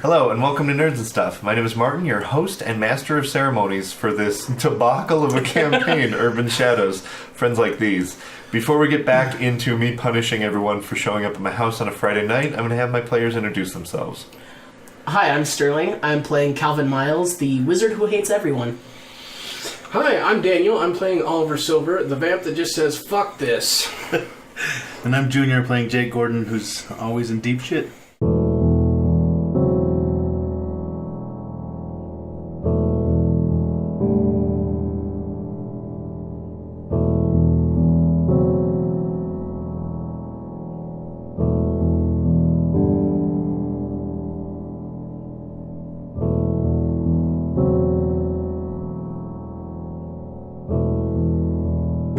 Hello and welcome to Nerds and Stuff. My name is Martin, your host and master of ceremonies for this debacle of a campaign, Urban Shadows, Friends Like These. Before we get back into me punishing everyone for showing up at my house on a Friday night, I'm going to have my players introduce themselves. Hi, I'm Sterling. I'm playing Calvin Miles, the wizard who hates everyone. Hi, I'm Daniel. I'm playing Oliver Silver, the vamp that just says, fuck this. And I'm Junior playing Jake Gordon, who's always in deep shit.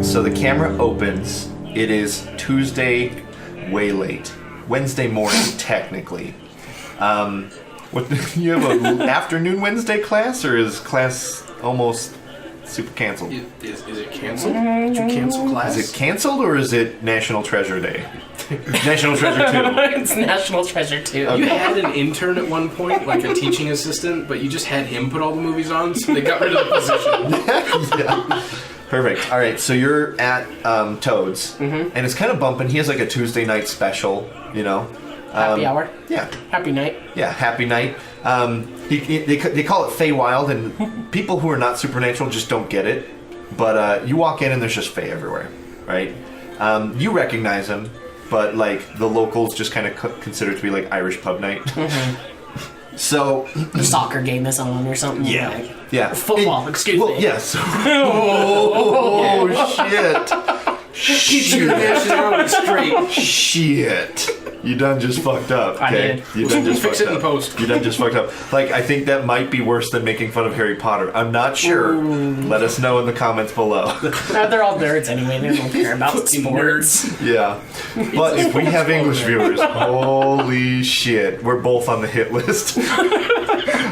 So the camera opens. It is Tuesday, way late. Wednesday morning, technically. What? You have an afternoon Wednesday class, or is class almost super canceled? Is it canceled? Did you cancel class? Is it canceled, or is it National Treasure Day? National Treasure 2. It's National Treasure 2. You had an intern at one point, like a teaching assistant, but you just had him put all the movies on, so they got rid of the position. Yeah. Perfect. All right, so you're at Toad's, and it's kind of bumping. He has like a Tuesday night special, you know. Happy hour. Yeah. Happy night. Yeah, happy night. They call it Feywild, and people who are not supernatural just don't get it. But you walk in and there's just Fey everywhere, right? You recognize him, but like the locals just kind of consider it to be like Irish pub night. So the soccer game is on or something. Yeah, like, yeah. Football. Excuse me. Yes. Oh shit! Keep your nationality straight. Shit! You done just fucked up. Okay? I did. You done just Fix fucked it in up. post. You done just fucked up. Like, I think that might be worse than making fun of Harry Potter. I'm not sure. Let us know in the comments below. They're all nerds anyway. They don't care about sports. Yeah. But if we have English viewers, holy shit, we're both on the hit list.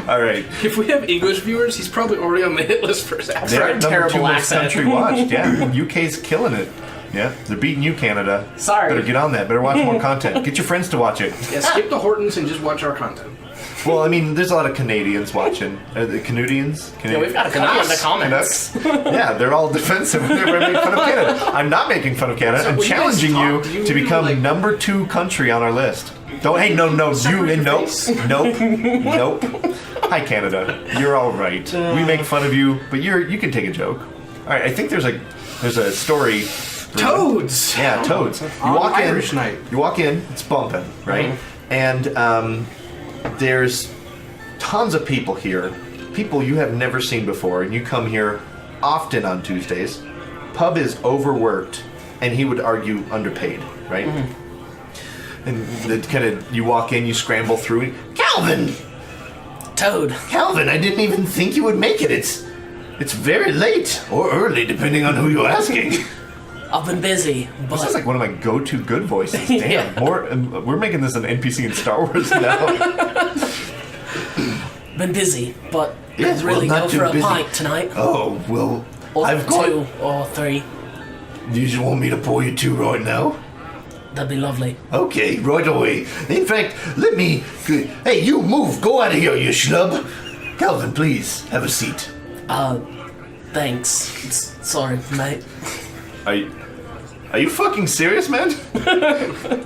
All right. If we have English viewers, he's probably already on the hit list for his accent. They're number terrible 2 most accent. country watched. Yeah. UK's killing it. Yeah, they're beating you, Canada. Sorry. Better get on that. Better watch more content. Get your friends to watch it. Yeah, skip the Hortons and just watch our content. Well, I mean, there's a lot of Canadians watching. The Canadians? Yeah, we've got a couple in the Canucks. comments. Yeah, they're all defensive. They're making fun of Canada. I'm not making fun of Canada. So I'm when you guys challenging talk, you do you to do, become like- number 2 country on our list. Don't. Hey, no, you Separate and your nope, face. nope. Hi, Canada. You're all right. We make fun of you, but you can take a joke. All right, I think there's a story. Toads! Yeah, Toads. You On walk in. Irish night. You walk in. It's bumping, right? And there's tons of people here. People you have never seen before, and you come here often on Tuesdays. Pub is overworked, and he would argue underpaid, right? And the kind of you walk in, you scramble through. Calvin, Toad. I didn't even think you would make it. It's very late or early, depending on who you're asking. I've been busy, This is but like one of my go-to good voices. Damn, Yeah. we're making this an NPC in Star Wars now. been busy, but Yeah, could really well, not go too for a busy. pint tonight. Oh well, Or I've got. 2 or 3. Do you just want me to pour you 2 right now? That'd be lovely. Okay, right away. In fact, let me. Hey, you move! Go out of here, you schlub. Calvin, please have a seat. Thanks. Sorry, mate. Are you fucking serious, man?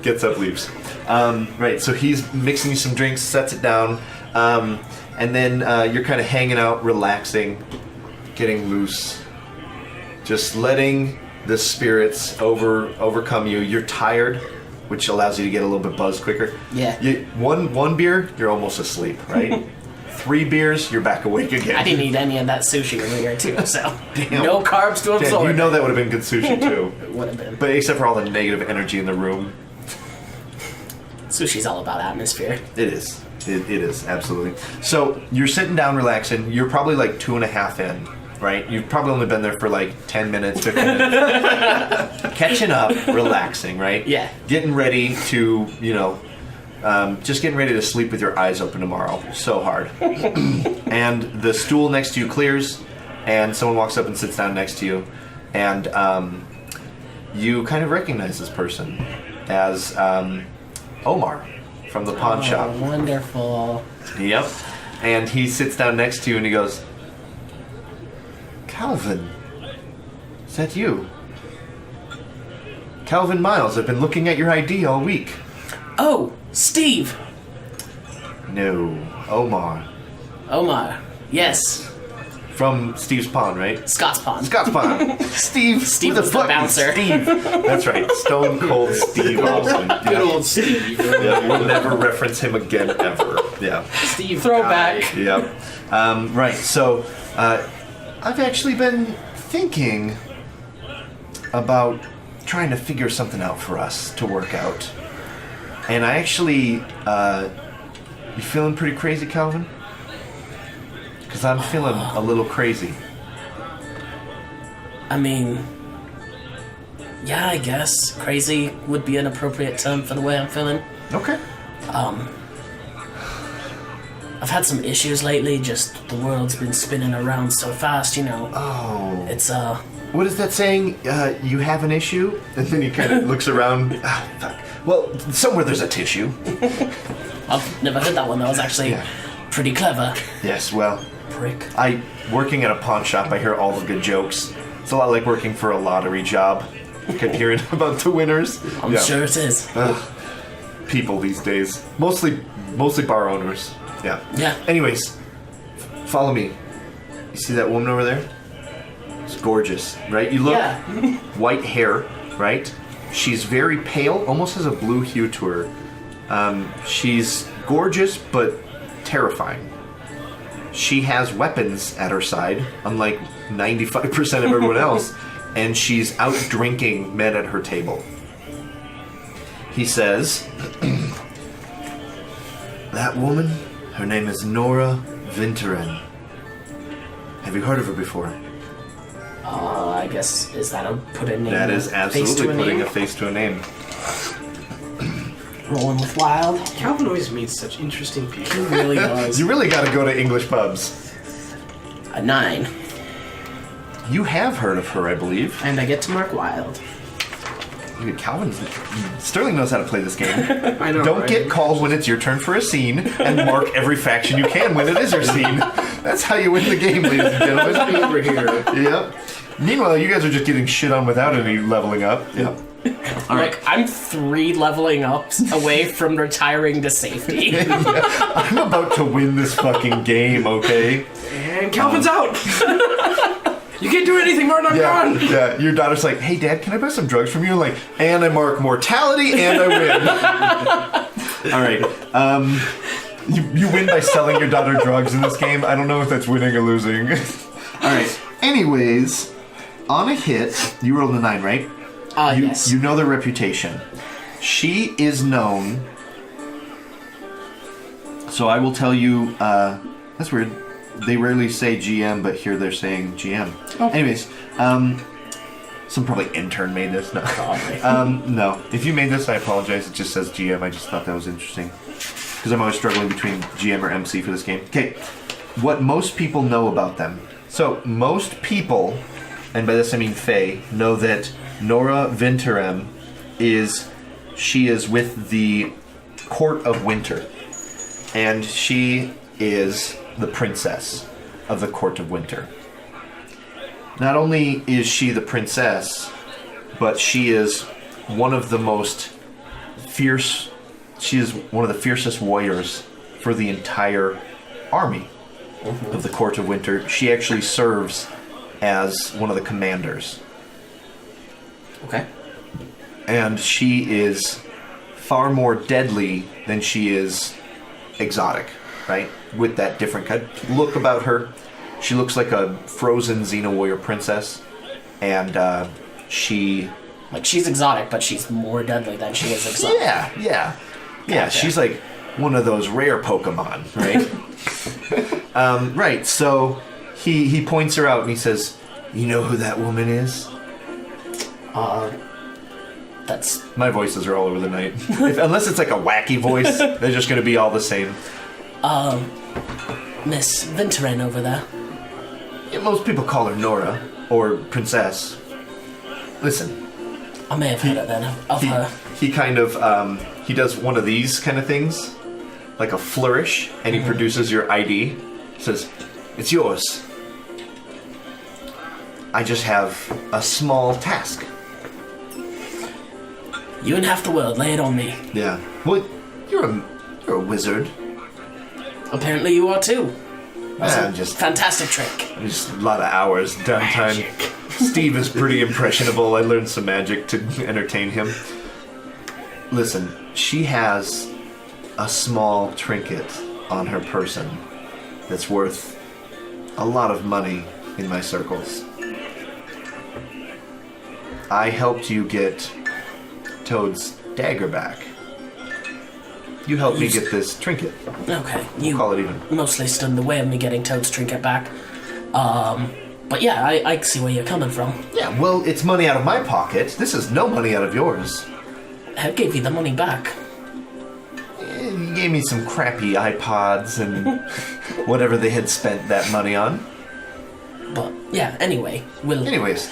Gets up, leaves. Right, so he's mixing you some drinks, sets it down, and then you're kind of hanging out, relaxing, getting loose, just letting the spirits overcome you. You're tired, which allows you to get a little bit buzzed quicker. Yeah. One beer, you're almost asleep, right? 3 beers, you're back awake again. I didn't eat any of that sushi earlier too, so Damn. no carbs to Damn, absorb. you know that would have been good sushi too. It would have been. But except for all the negative energy in the room. Sushi's all about atmosphere. It is. It is, absolutely. So, you're sitting down relaxing. You're probably like 2.5 in, right? You've probably only been there for like 10 minutes, 15 minutes. Catching up, relaxing, right? Yeah. Getting ready to, just getting ready to sleep with your eyes open tomorrow. So hard. And the stool next to you clears, and someone walks up and sits down next to you, and you kind of recognize this person as Omar from the pawn shop. Wonderful. Yep. And he sits down next to you and he goes, Calvin, is that you? Calvin Miles, I've been looking at your ID all week. Oh, Steve. No, Omar. Omar. Yes. From Steve's Pawn, right? Scott's Pond. Scott's Pawn. Steve. Steve who was the fuck is bouncer. Steve. That's right. Stone Cold Steve Austin. Good Yeah. old Steve. Yeah, we'll never reference him again, ever. Yeah. Steve Throwback. guy. Yep. Right, so I've actually been thinking about trying to figure something out for us to work out. And I actually, you feeling pretty crazy, Calvin? Because I'm feeling a little crazy. I mean, yeah, I guess crazy would be an appropriate term for the way I'm feeling. Okay. I've had some issues lately, just the world's been spinning around so fast, you know. Oh. It's, What is that saying? You have an issue? And then he kind of looks around. Ah, fuck. Well, somewhere there's a tissue. I've never heard that one, that was actually Yeah. pretty clever. Yes, well, Prick. working at a pawn shop, I hear all the good jokes. It's a lot like working for a lottery job. Hearing about the winners. I'm Yeah. sure it is. People these days. Mostly bar owners. Yeah. Yeah. Anyways, follow me. You see that woman over there? It's gorgeous, right? You look Yeah. white hair, right? She's very pale, almost has a blue hue to her. She's gorgeous, but terrifying. She has weapons at her side, unlike 95% of everyone else, and she's out drinking men at her table. He says, that woman, her name is Nora Vinteren. Have you heard of her before? I guess, is that a put a name? That is face to absolutely a putting name? a face to a name. Rolling with wild. Calvin always meets such interesting people. He really does. You really got to go to English pubs. A 9. You have heard of her, I believe. And I get to mark wild. Dude, Sterling knows how to play this game. I know. Don't right? get called when it's your turn for a scene, and mark every faction you can when it is your scene. That's how you win the game, ladies and gentlemen. over here. Yep. Meanwhile, you guys are just getting shit on without any leveling up. Yep. Like, I'm 3 leveling ups away from retiring to safety. I'm about to win this fucking game, okay? And Calvin's out. You can't do anything, Martin. I'm gone. Yeah. Your daughter's like, hey, Dad, can I buy some drugs from you? I'm like, and I mark mortality, and I win. All right. You win by selling your daughter drugs in this game. I don't know if that's winning or losing. All right. Anyways, on a hit, you rolled a 9, right? Yes. You know their reputation. She is known. So I will tell you. That's weird. They rarely say GM, but here they're saying GM. Oh. Anyways, some probably intern made this. No. Probably. No. If you made this, I apologize. It just says GM. I just thought that was interesting because I'm always struggling between GM or MC for this game. Okay. What most people know about them. So most people, and by this I mean Faye, know that Nora Vinterem is with the Court of Winter. And she is the princess of the Court of Winter. Not only is she the princess, but she is one of the most fierce, she is one of the fiercest warriors for the entire army of the Court of Winter. She actually serves as one of the commanders. Okay. And she is far more deadly than she is exotic, right? With that different kind of look about her. She looks like a frozen Xena warrior princess. And she... Like, she's exotic, but she's more deadly than she is exotic. Yeah. Gotcha. She's like one of those rare Pokemon, right? Right, so he points her out and he says, you know who that woman is? That's... My voices are all over the night. Unless it's like a wacky voice, they're just going to be all the same. Miss Vinteren over there. Yeah, most people call her Nora, or Princess. Listen, I may have heard it then, of her. He kind of, he does one of these kind of things, like a flourish, and he produces your ID. Says, "It's yours. I just have a small task." You and half the world, lay it on me. Yeah. Well, you're a wizard. Apparently you are too. Yeah, just Fantastic trick. a lot of hours downtime. Steve is pretty impressionable. I learned some magic to entertain him. Listen, she has a small trinket on her person that's worth a lot of money in my circles. I helped you get Toad's dagger back. You helped me get this trinket. Okay, We'll call it even. mostly stood in the way of me getting Toad's trinket back. But yeah, I see where you're coming from. Yeah, well, it's money out of my pocket. This is no money out of yours. I gave you the money back. You gave me some crappy iPods and whatever they had spent that money on. But yeah, anyway, Anyways,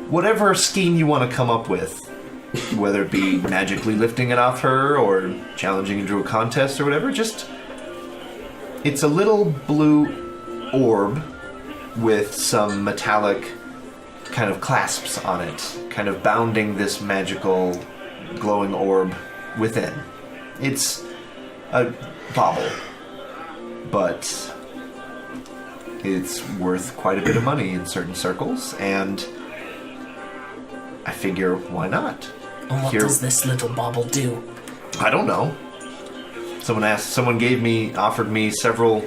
whatever scheme you want to come up with, whether it be magically lifting it off her or challenging into a contest or whatever, it's a little blue orb with some metallic kind of clasps on it, kind of bounding this magical glowing orb within. It's a bauble, but it's worth quite a bit of money in certain circles, and I figure, why not? and what does this little bauble do? I don't know. Someone offered me several.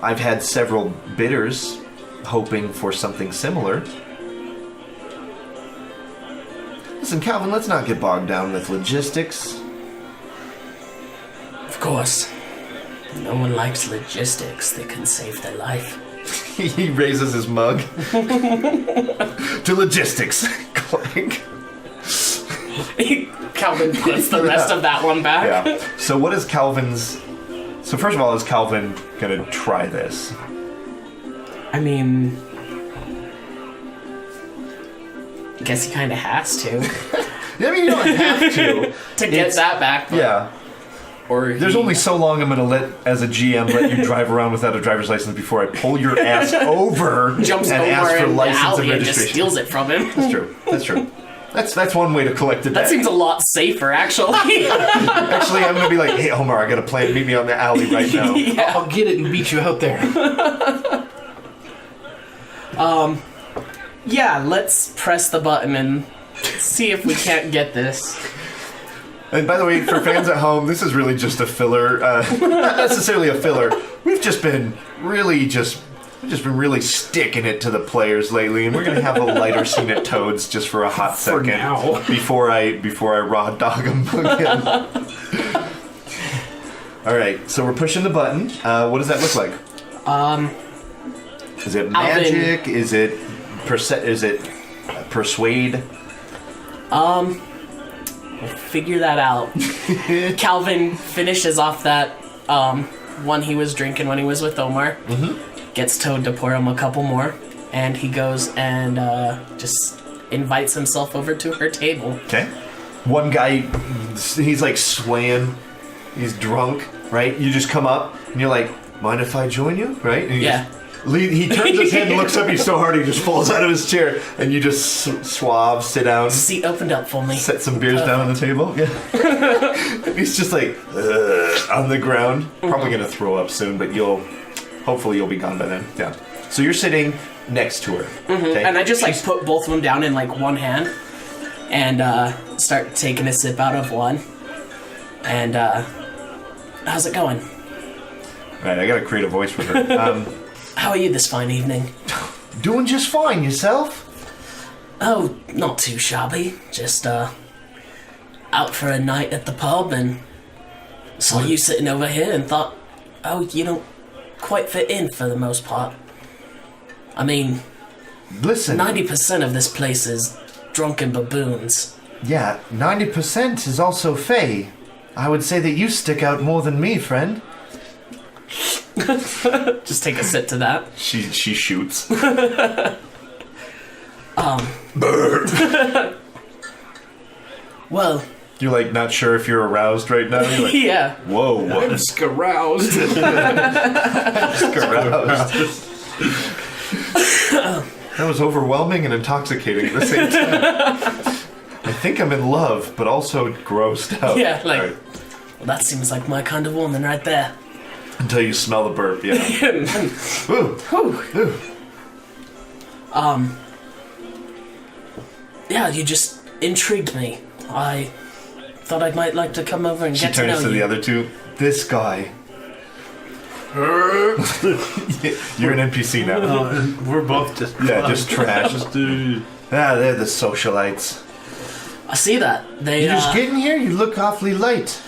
I've had several bidders hoping for something similar. Listen, Calvin, let's not get bogged down with logistics. Of course. No one likes logistics that can save their life. He raises his mug. To logistics. Clank. Calvin puts the rest of that one back. Yeah. So what is Calvin's... So first of all, is Calvin gonna try this? I mean... I guess he kind of has to. I mean, you don't have to. To get that back. Yeah. Or There's only so long I'm gonna as a GM, let you drive around without a driver's license before I pull your ass over jumps and over ask for in the license and alley and just registration. steals it from him. That's true. That's true. That's one way to collect a debt. That seems a lot safer, actually. Actually, I'm gonna be like, hey, Omar, I got a plan. Meet me on the alley right now. Yeah. I'll get it and beat you out there. Yeah, let's press the button and see if we can't get this. And by the way, for fans at home, this is really just a filler. Not necessarily a filler. We've just been really sticking it to the players lately, and we're gonna have a lighter scene at Toads just for a hot second now. before I raw dog him again. All right, so we're pushing the button. What does that look like? Is it magic? Is it persuade? We'll figure that out. Calvin finishes off that one he was drinking when he was with Omar. Mm-hmm. Gets Toad to pour him a couple more, and he goes and just invites himself over to her table. Okay. One guy, he's like swaying. He's drunk, right? You just come up and you're like, mind if I join you? Right? And Yeah. He turns his head and looks up at you so hard he just falls out of his chair, and you just suave, sit down, Seat opened up for me. set some beers down on the table. Yeah. And he's just like on the ground, probably gonna throw up soon, but hopefully you'll be gone by then. Yeah. So you're sitting next to her, okay? And I just like put both of them down in like one hand, and start taking a sip out of one. And how's it going? Right, I gotta create a voice for her. How are you this fine evening? Doing just fine. Yourself? Oh, not too shabby. Just out for a night at the pub and saw you sitting over here and thought, oh, you don't quite fit in for the most part. I mean, Listen. 90% of this place is drunken baboons. Yeah, 90% is also Fae. I would say that you stick out more than me, friend. Just take a sip to that. She shoots. Well, You're like not sure if you're aroused right now. You're like, yeah. whoa, I'm scaroused. aroused. That was overwhelming and intoxicating at the same time. I think I'm in love, but also grossed out. Yeah, like- All right. Well, that seems like my kind of woman right there. Until you smell the burp, yeah. Ooh. Ooh. Yeah, you just intrigued me. I thought I might like to come over and She get to know turns to you. the other two. This guy. You're an NPC now. And we're both just Just trash. Dude. They're the socialites. I see that. They, You just getting here? You look awfully late.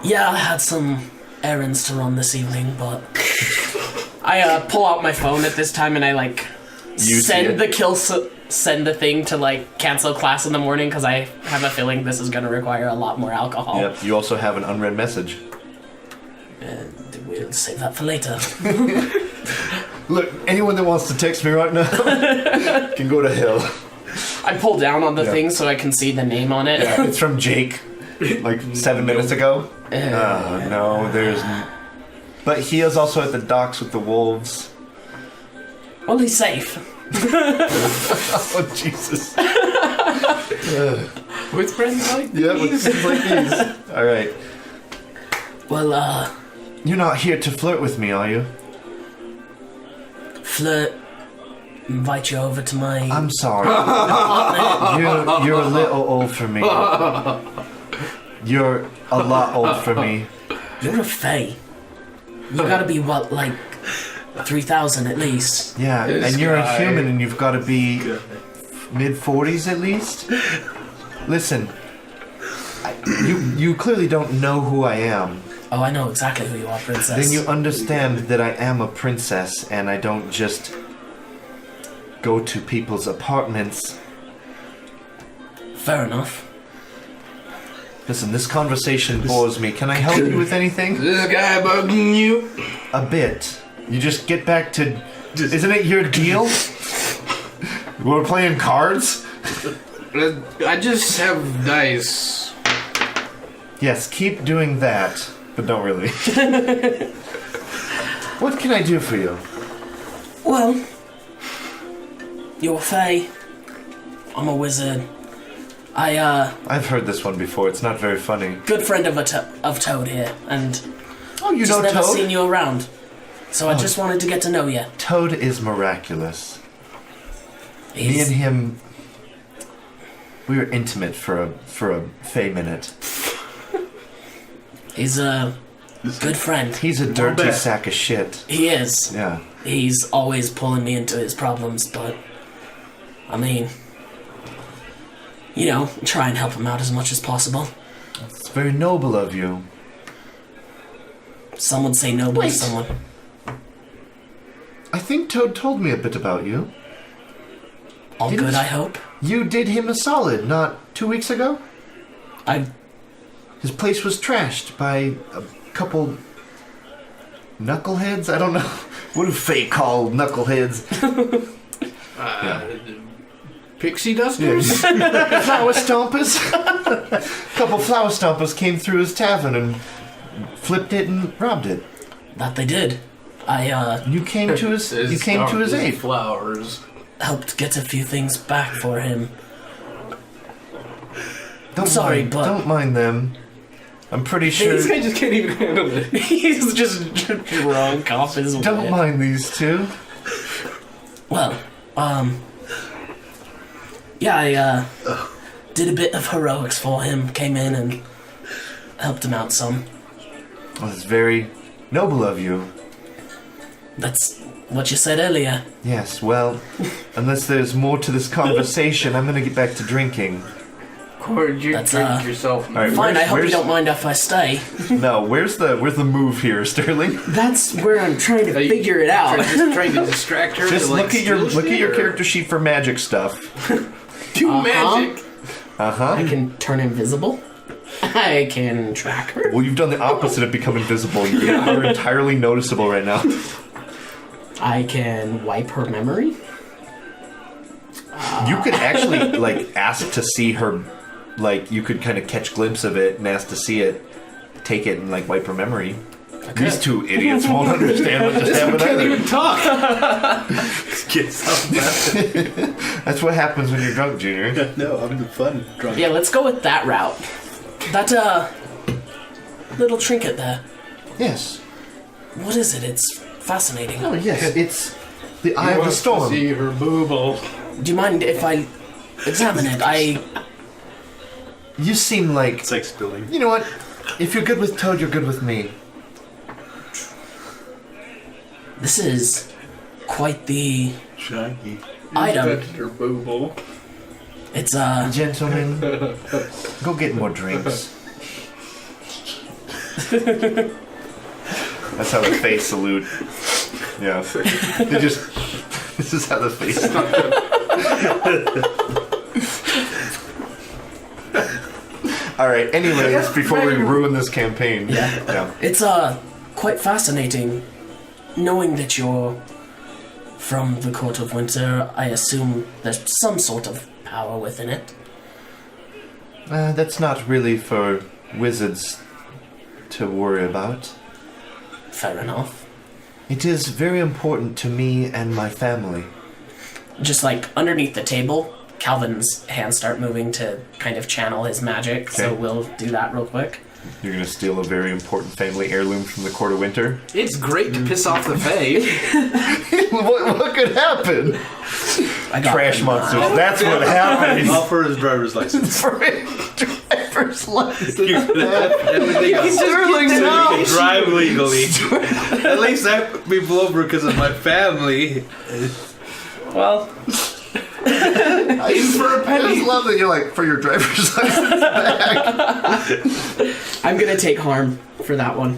yeah, I had some errands to run this evening, but I pull out my phone at this time and I like see send it. send the thing to like cancel class in the morning because I have a feeling this is going to require a lot more alcohol. Yep. You also have an unread message. And we'll save that for later. Look, anyone that wants to text me right now can go to hell. I pull down on the Yeah. thing so I can see the name on it. It's from Jake, like 7 minutes ago. Oh, no, there's... But he is also at the docks with the wolves. Well, he's safe. Oh, Jesus. With friends like Yeah, with these. things like these. All right. Well, You're not here to flirt with me, are you? flirt. Invite you over to my I'm sorry. apartment. You're a little old for me. You're a lot old for me. You're a fae. You gotta be what, like 3,000 at least. Yeah, This and you're a guy. human and you've got to be mid-40s at least. Listen, you clearly don't know who I am. Oh, I know exactly who you are, princess. Then you understand that I am a princess and I don't just go to people's apartments. Fair enough. Listen, this conversation bores me. Can I help you with anything? This guy bugging you? A bit. You just get back to... Isn't it your deal? We're playing cards? I just have dice. Yes, keep doing that, but don't really. What can I do for you? Well, you're a fae. I'm a wizard. I've heard this one before. It's not very funny. Good friend of Toad here, and Oh, you just know never Toad? seen you around. So I just wanted to get to know you. Toad is miraculous. Me and He's, him, we were intimate for a fae minute. he's a good friend. He's a dirty bet. sack of shit. He is. Yeah. He's always pulling me into his problems, but I mean, you know, try and help him out as much as possible. It's very noble of you. Some would say noble to Wait. someone. I think Toad told me a bit about you. All Didn't good, you- I hope. You did him a solid, not 2 weeks ago? His place was trashed by a couple knuckleheads? I don't know. What do Fae call knuckleheads? Pixie dusters? Flower stompers? A couple flower stompers came through his tavern and flipped it and robbed it. That they did. I You came to his aid. Flowers. helped get a few things back for him. Don't sorry, mind, but- don't mind them. I'm pretty sure. This guy just can't even handle it. He's just drunk off his Don't wit. mind these two. Well, yeah, I did a bit of heroics for him. Came in and helped him out some. Well, it's very noble of you. That's what you said earlier. Yes, well, unless there's more to this conversation, I'm gonna get back to drinking. Cord, you That's, drink yourself. All right, Fine, I hope you where's- don't mind if I stay. No, where's the move here, Sterling? That's where I'm trying to figure it out. Just trying to distract her. Just to, like, look at your steal shit, or character sheet for magic stuff. Do magic. I can turn invisible. I can track her. Well, you've done the opposite of become invisible. You're entirely noticeable right now. I can wipe her memory. You could actually like ask to see her like you could kind of catch glimpse of it and ask to see it, take it and like wipe her memory. These two idiots won't understand what just happened. Can't even talk. That's what happens when you're drunk, Junior. No, I'm the fun drunk. Yeah, let's go with that route. That, little trinket there. Yes. What is it? It's fascinating. Oh yes, it's the Eye of the Storm. See her booble. Do you mind if I examine it? You seem like... It's like spilling. You know what? If you're good with Toad, you're good with me. This is quite the Shaggy. item. Her booble. It's, Gentlemen, go get more drinks. That's how the face salute. Yeah. They just... This is how the face... Alright, anyways, before we ruin this campaign. Yeah. It's, quite fascinating knowing that you're from the Court of Winter. I assume there's some sort of power within it. That's not really for wizards to worry about. Fair enough. It is very important to me and my family. Just like underneath the table, Calvin's hands start moving to kind of channel his magic, so Okay. we'll do that real quick. You're gonna steal a very important family heirloom from the Court of Winter? It's great to piss off the Fae. what could happen? I got Trash them. monsters. That's what happens. Offer his driver's license. For a driver's license. Everything else. Sterling, So you no. can drive legally. At least that put people over because of my family. Well, I just love that you're like, for your driver's license back. I'm gonna take harm for that one.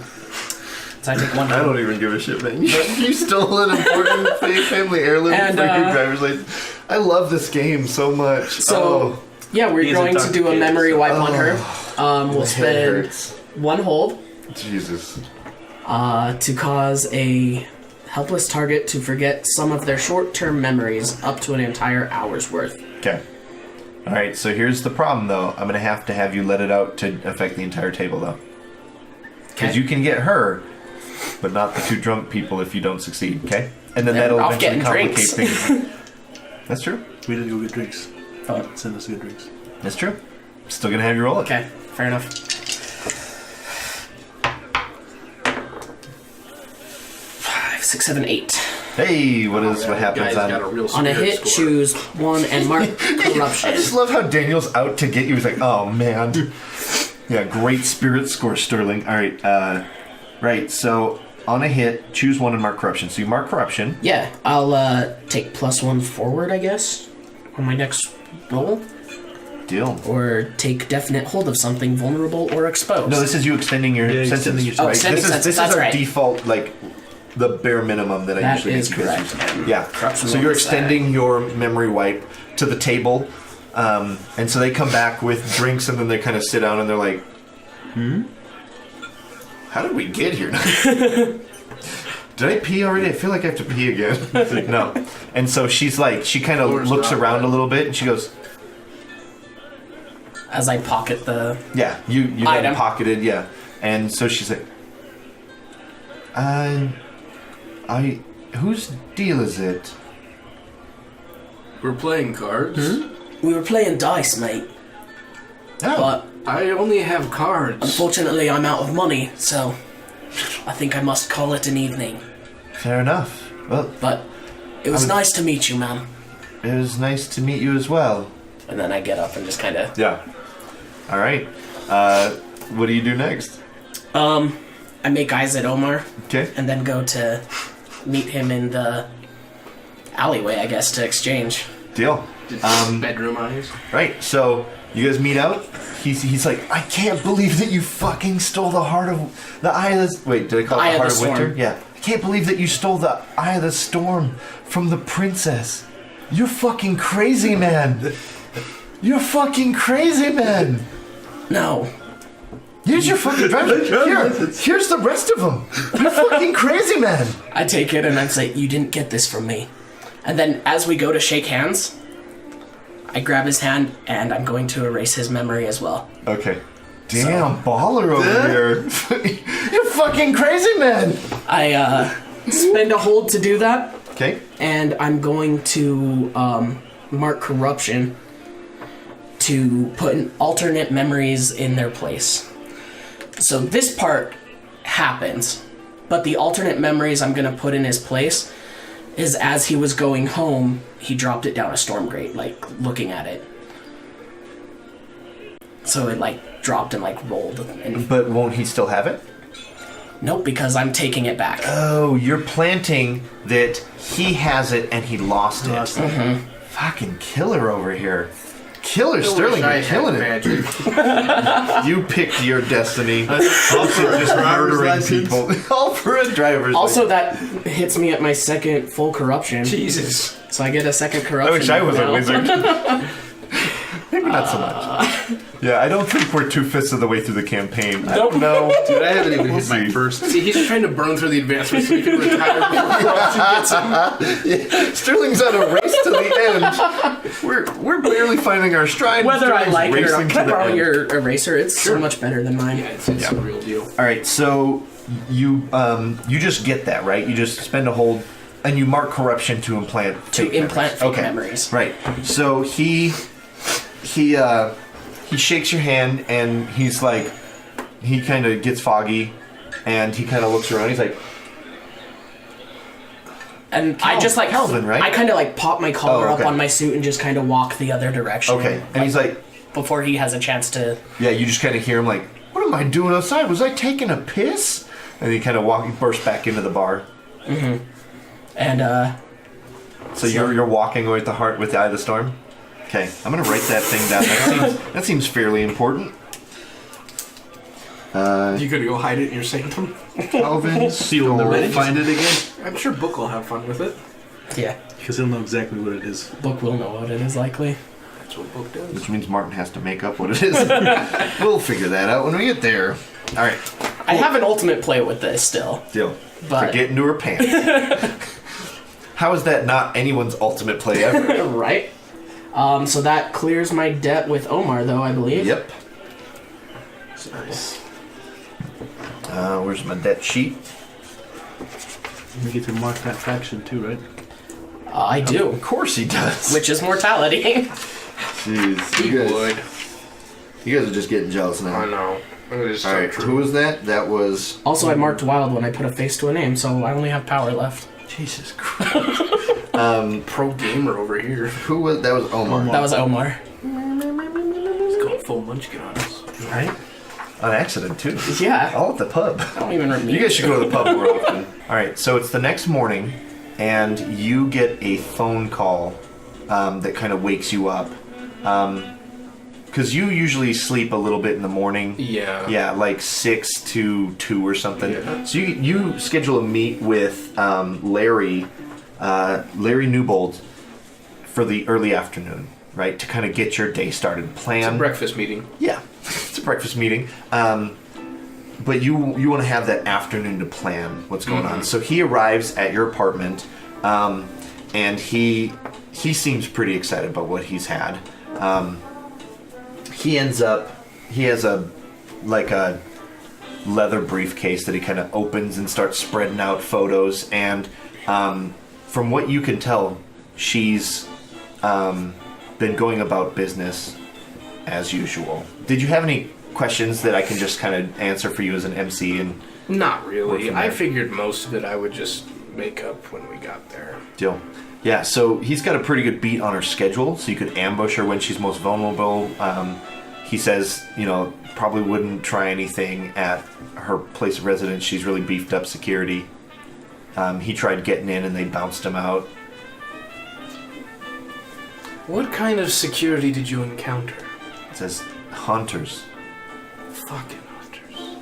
So I take one I harm. don't even give a shit, man. You stole an important fake family heirloom And, for your driver's license. I love this game so much. So, yeah, we're He's going to do a intoxicated, memory wipe on her. We'll my head spend hurts. one hold Jesus. to cause a helpless target to forget some of their short-term memories up to an entire hour's worth. Okay. Alright, so here's the problem, though. I'm going to have you let it out to affect the entire table, though. Because Okay. you can get her, but not the two drunk people if you don't succeed, okay? And then They're that'll off eventually getting complicate drinks. things. That's true. We did go get drinks. Oh. Send us good drinks. That's true. Still going to have you roll it. Okay, fair enough. 5, 6, 7, 8. Hey, what happens Guy's got a on... real On a spirit hit, score. choose one and mark I corruption. just love how Daniel's out to get you. He's like, oh, man. Yeah, great spirit score, Sterling. Alright, right, so on a hit, choose one and mark corruption. So you mark corruption. Yeah, I'll take +1 forward, I guess, on my next roll. Deal. Or take definite hold of something vulnerable or exposed. No, this is you extending your Yeah, senses. extending your right? extending This is senses, this is that's our right. default, like the bare minimum that I That usually is make you guys correct. use. Yeah. Corruption So roll you're is extending your memory wipe to the table, and so they come back with drinks, and then they kind of sit down and they're like, how did we get here? Did I pee already? I feel like I have to pee again. It's like, no. And so she's like, she kind of Floor's looks not around wet. a little bit, and she goes, As I pocket the... yeah, you got it Item. pocketed, yeah. And so she's like, whose deal is it? We're playing cards. We were playing dice, mate, Oh, but I only have cards. unfortunately I'm out of money, so I think I must call it an evening. fair enough. Well, But it was nice to meet you, man. it was nice to meet you as well. And then I get up and just kind of... Yeah. All right. What do you do next? I make eyes at Omar, Okay. and then go to meet him in the alleyway, I guess, to exchange. Deal. Bedroom eyes. Right. So you guys meet out. He's like, I can't believe that you fucking stole the heart of the eye of the... Wait, did I call it Eye the of heart the of winter? storm. Yeah. I can't believe that you stole the eye of the storm from the princess. You're fucking crazy, man. You're fucking crazy, man. No. Here's your fucking driver. Here's the rest of them. You're fucking crazy, man. I take it and I say, you didn't get this from me. And then as we go to shake hands, I grab his hand and I'm going to erase his memory as well. Okay. Damn, baller over here. You're fucking crazy, man. I spend a hold to do that. Okay. And I'm going to mark corruption to put in alternate memories in their place. So this part happens, but the alternate memories I'm going to put in his place is as he was going home, he dropped it down a storm grate, like, looking at it. So it, like, dropped and, like, rolled. And But won't he still have it? nope, because I'm taking it back. Oh, you're planting that he has it and he lost it. Mm-hmm. Fucking killer over here. Killer Sterling, I you're had killing it. magic. You picked your destiny. Also, just Murdering license. people. All for a driver's Also, license. that hits me at my second full corruption. Jesus. So I get a second I corruption. wish I was a now. wizard. Maybe not so much. Yeah, I don't think we're 2/5 of the way through the campaign. I don't know. Dude, I haven't even hit my see. first. See, he's just trying to burn through the advancements so he can retire before corruption gets him. Sterling's on a race to the end. We're barely finding our stride. Whether I Sterling's like it or racing not, to can I the borrow end. your eraser? It's so much better than mine. Yeah, it's a real deal. All right, so you just get that, right? You just spend a hold, and you mark corruption to implant fake Fake memories. Right. So he shakes your hand, and he's like, he kind of gets foggy, and he kind of looks around. He's like, And I just like Calvin, right? I kind of like pop my collar Oh, okay. up on my suit and just kind of walk the other direction. okay, and he's like, before he has a chance to. yeah. You just kind of hear him like, what am I doing outside? Was I taking a piss? And he kind of bursts back into the bar. And So you're walking with the heart with the eye of the storm. Okay, I'm gonna write that thing down. That seems fairly important. You could go hide it in your sanctum. Calvin, Seal the ready. Find it again. I'm sure Book will have fun with it. yeah, Because he'll know exactly what it is. Book will know what it is likely. That's what Book does. Which means Martin has to make up what it is. We'll figure that out when we get there. All right, I have an ultimate play with this still. deal. But- Forget into her pants. How is that not anyone's ultimate play ever? Right. So that clears my debt with Omar, though, I believe. Yep. Nice. Where's my debt sheet? We get to mark that faction too, right? I do, Of course he does. which is mortality. Jeez, He would. you guys are just getting jealous now. I know. It is All so right, true. who was that? That was Also, I marked wild when I put a face to a name, so I only have power left. Jesus Christ. Pro gamer over here. Who was that? Was Omar. That was Omar. He's going full munchkin on us. Right? On accident too. Yeah. All at the pub. I don't even remember. You guys should go to the pub more often. All right, so it's the next morning, and you get a phone call that kind of wakes you up, because you usually sleep a little bit in the morning. Yeah. Yeah, like 6 to 2 or something. Yeah. So you schedule a meet with Larry Newbold for the early afternoon, right? To kind of get your day started. Plan. It's a breakfast meeting. Yeah, it's a breakfast meeting. But you want to have that afternoon to plan what's going on. So he arrives at your apartment, and he seems pretty excited about what he's had. He has a leather briefcase that he kind of opens and starts spreading out photos. And from what you can tell, she's been going about business as usual. Did you have any questions that I can just kind of answer for you as an MC? And Not Work really. from I there. figured most of it I would just make up when we got there. deal. Yeah, so he's got a pretty good beat on her schedule, so you could ambush her when she's most vulnerable. He says, probably wouldn't try anything at her place of residence. She's really beefed up security. He tried getting in and they bounced him out. What kind of security did you encounter? It says hunters. Fucking hunters.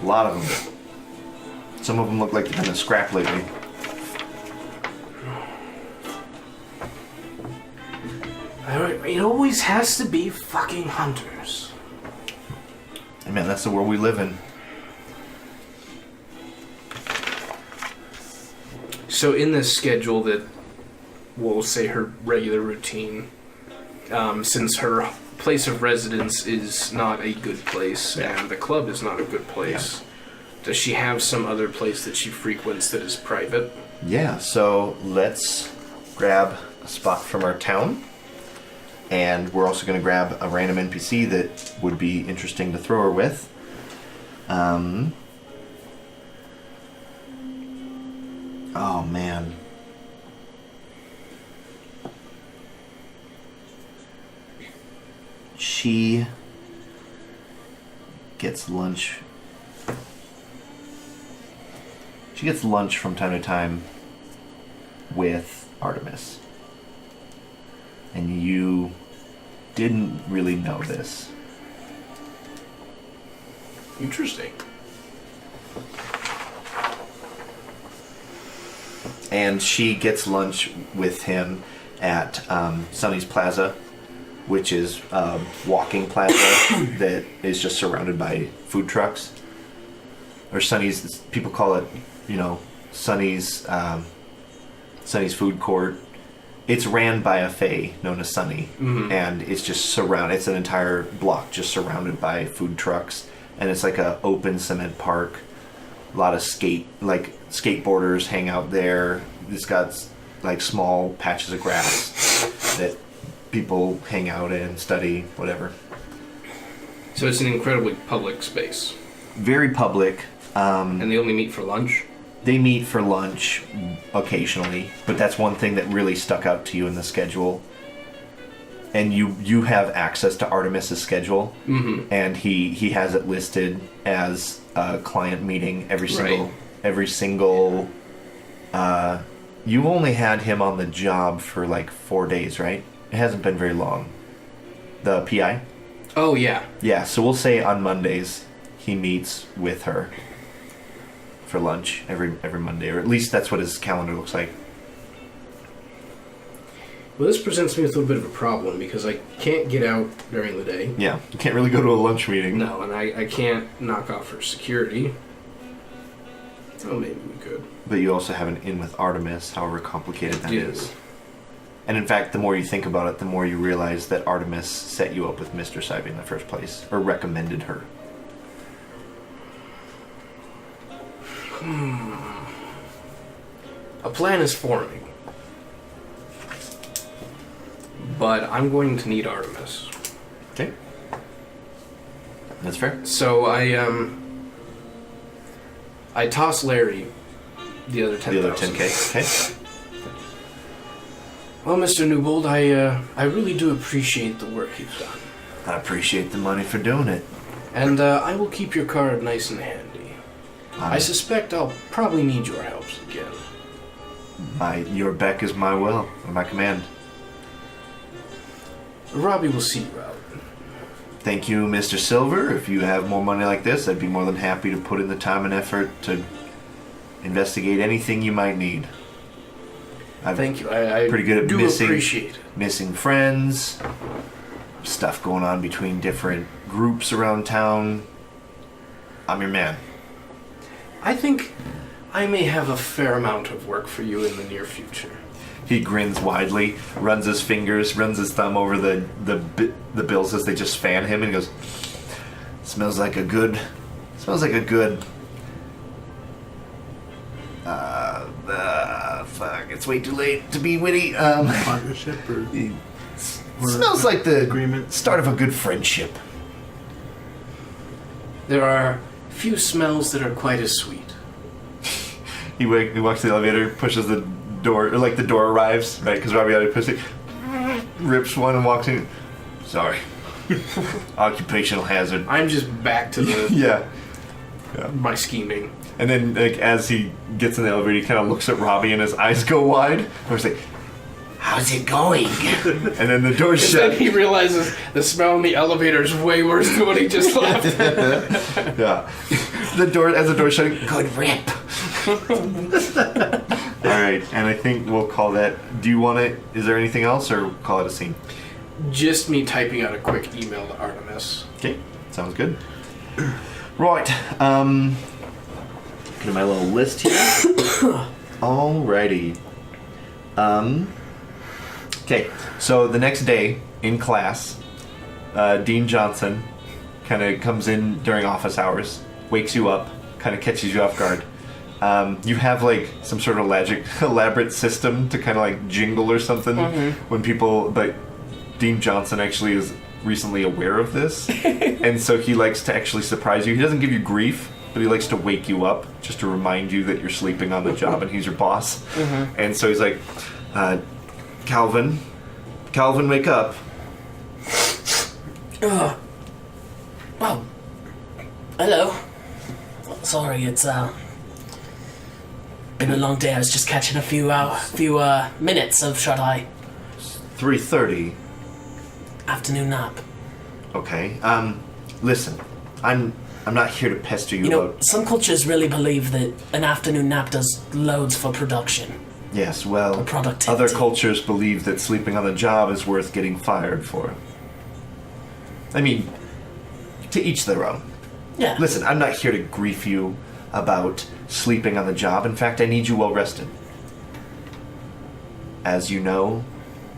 A lot of them. Some of them look like they've been a scrap lately. It always has to be fucking hunters. And man, that's the world we live in. So in this schedule that we'll say her regular routine, since her place of residence is not a good place and the club is not a good place. Yeah. Does she have some other place that she frequents that is private? Yeah, so let's grab a spot from our town. And we're also going to grab a random NPC that would be interesting to throw her with. Oh, man. She gets lunch. She gets lunch from time to time with Artemis. And you didn't really know this. Interesting. And she gets lunch with him at Sunny's Plaza, which is a walking plaza that is just surrounded by food trucks. Or Sunny's, people call it, Sunny's food court. It's ran by a fae known as Sunny, and it's just surrounded. It's an entire block just surrounded by food trucks, and it's like a open cement park. A lot of skateboarders hang out there. It's got like small patches of grass that people hang out in, study, whatever. So it's an incredibly public space. Very public. And they only meet for lunch? They meet for lunch occasionally, but that's one thing that really stuck out to you in the schedule. And you have access to Artemis's schedule, and he has it listed as a client meeting every single. You've only had him on the job for like 4 days, right? It hasn't been very long. The PI. Oh yeah. Yeah. So we'll say on Mondays he meets with her for lunch every Monday, or at least that's what his calendar looks like. Well, this presents me with a little bit of a problem because I can't get out during the day. Yeah, you can't really go to a lunch meeting. No, and I can't knock off her security. Oh, maybe we could. But you also have an in with Artemis, however complicated that is. And in fact, the more you think about it, the more you realize that Artemis set you up with Mistress Ivy in the first place, or recommended her. A plan is forming. But I'm going to need Artemis. Okay. That's fair. So I toss Larry the other 10,000. The other 10K. Okay. Well, Mr. Newbold, I really do appreciate the work you've done. I appreciate the money for doing it. And I will keep your card nice and handy. I suspect I'll probably need your help again. Your beck is my will, or my command. Robbie will see you out. Thank you, Mr. Silver. If you have more money like this, I'd be more than happy to put in the time and effort to investigate anything you might need. Thank you. I pretty good at do appreciate it. Missing friends, stuff going on between different groups around town. I'm your man. I think I may have a fair amount of work for you in the near future. He grins widely, runs his thumb over the bills as they just fan him, and he goes, smells like a good fuck, it's way too late to be witty. Partnership or smells like the agreement. Start of a good friendship. There are few smells that are quite as sweet. He walks to the elevator, pushes the door, or like the door arrives, right? Because Robbie already pushed it, rips one and walks in. Sorry. Occupational hazard. I'm just back to the yeah. my scheming. And then, like, as he gets in the elevator, he kind of looks at Robbie and his eyes go wide. And he's like, how's it going? And then the door's shut. Then he realizes the smell in the elevator is way worse than what he just left. Yeah. As the door's shutting, good rip. Alright, and I think we'll call that. Do you want it? Is there anything else, or call it a scene? Just me typing out a quick email to Artemis. Okay, sounds good. Right, get my little list here. Alrighty. Okay, so the next day in class, Dean Johnson kind of comes in during office hours, wakes you up, kind of catches you off guard. You have like some sort of elaborate system to kind of like jingle or something when people, but Dean Johnson actually is recently aware of this, and so he likes to actually surprise you. He doesn't give you grief, but he likes to wake you up just to remind you that you're sleeping on the job and he's your boss. And so he's like, Calvin, wake up. Oh, hello. Sorry, it's been a long day. I was just catching a few minutes of shut-eye 3:30. afternoon nap. Okay. Listen, I'm not here to pester you, You know, about. some cultures really believe that an afternoon nap does loads for production. Yes, well, For productivity. other cultures believe that sleeping on the job is worth getting fired for. I mean, to each their own. Yeah. Listen, I'm not here to grief you about sleeping on the job. In fact, I need you well rested. As you know,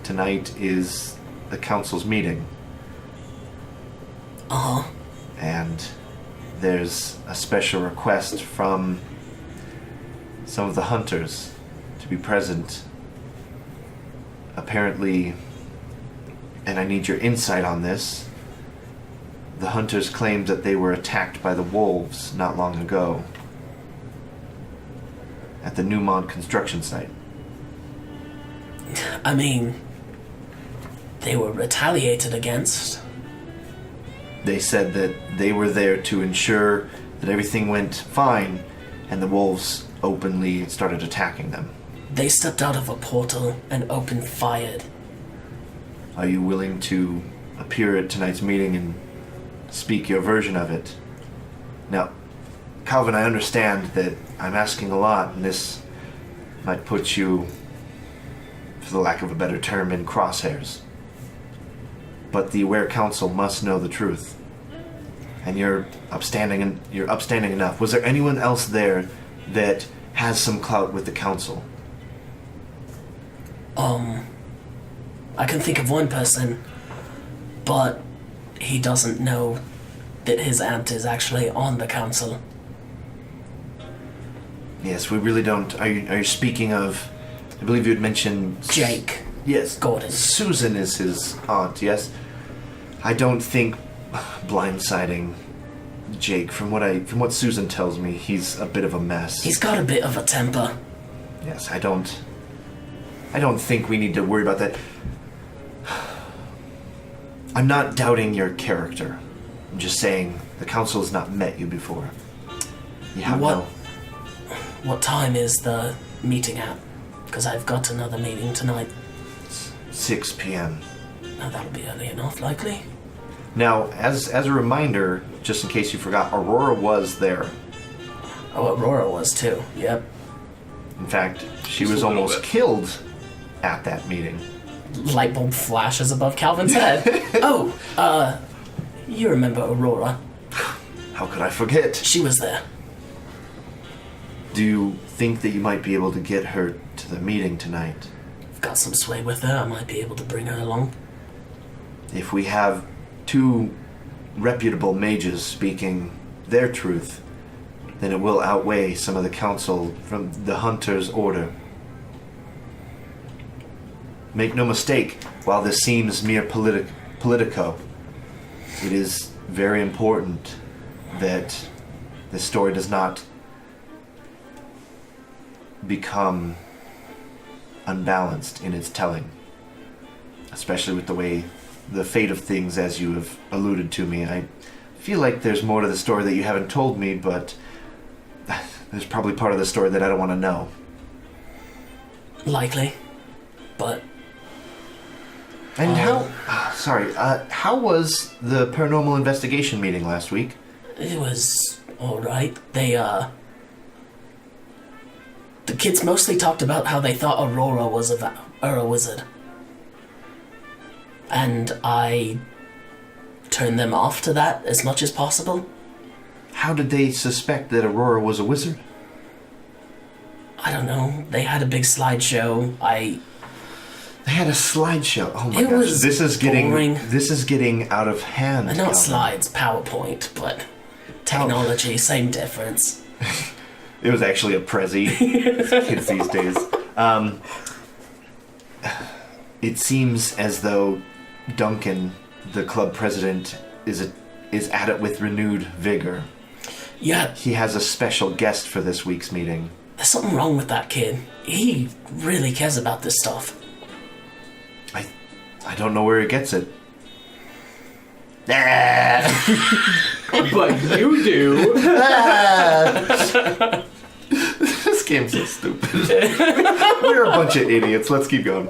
tonight is the council's meeting. Uh-huh. And there's a special request from some of the hunters to be present. Apparently, and I need your insight on this, the hunters claimed that they were attacked by the wolves not long ago at the Newmont construction site. I mean, they were retaliated against. They said that they were there to ensure that everything went fine, and the wolves openly started attacking them. They stepped out of a portal and opened fire. Are you willing to appear at tonight's meeting and speak your version of it? Now, Calvin, I understand that I'm asking a lot, and this might put you, for the lack of a better term, in crosshairs. But the Aware Council must know the truth. And you're upstanding enough. Was there anyone else there that has some clout with the council? I can think of one person, but he doesn't know that his aunt is actually on the council. Yes, we really don't. Are you speaking of? I believe you had mentioned Jake. Yes, Gordon. Susan is his aunt. Yes, I don't think blindsiding Jake. From what Susan tells me, he's a bit of a mess. He's got a bit of a temper. Yes, I don't think we need to worry about that. I'm not doubting your character. I'm just saying the council has not met you before. You have What time is the meeting at? Because I've got another meeting tonight. 6 p.m. Now that'll be early enough, likely. Now, as a reminder, just in case you forgot, Aurora was there. Oh, Aurora was too. Yep. In fact, she Just was a little almost bit. killed at that meeting. Light bulb flashes above Calvin's head. You remember Aurora? How could I forget? She was there. Do you think that you might be able to get her to the meeting tonight? I've got some sway with her. I might be able to bring her along. If we have two reputable mages speaking their truth, then it will outweigh some of the council from the Hunter's order. Make no mistake, while this seems mere politico, it is very important that this story does not become unbalanced in its telling. Especially with the fate of things, as you have alluded to me. I feel like there's more to the story that you haven't told me, but there's probably part of the story that I don't want to know. Likely. But And how was the paranormal investigation meeting last week? it was alright. The kids mostly talked about how they thought Aurora was a wizard. And I turned them off to that as much as possible. How did they suspect that Aurora was a wizard? I don't know. They had a big slideshow. They had a slideshow. Oh my It gosh, was this is boring. getting out of hand. I know Calvin. it slides, PowerPoint, but technology, same difference. It was actually a Prezi. Kids these days. It seems as though Duncan, the club president, is at it with renewed vigor. Yeah, He has a special guest for this week's meeting. there's something wrong with that kid. He really cares about this stuff. I don't know where he gets it. But you do. This game's so stupid. We're a bunch of idiots. Let's keep going.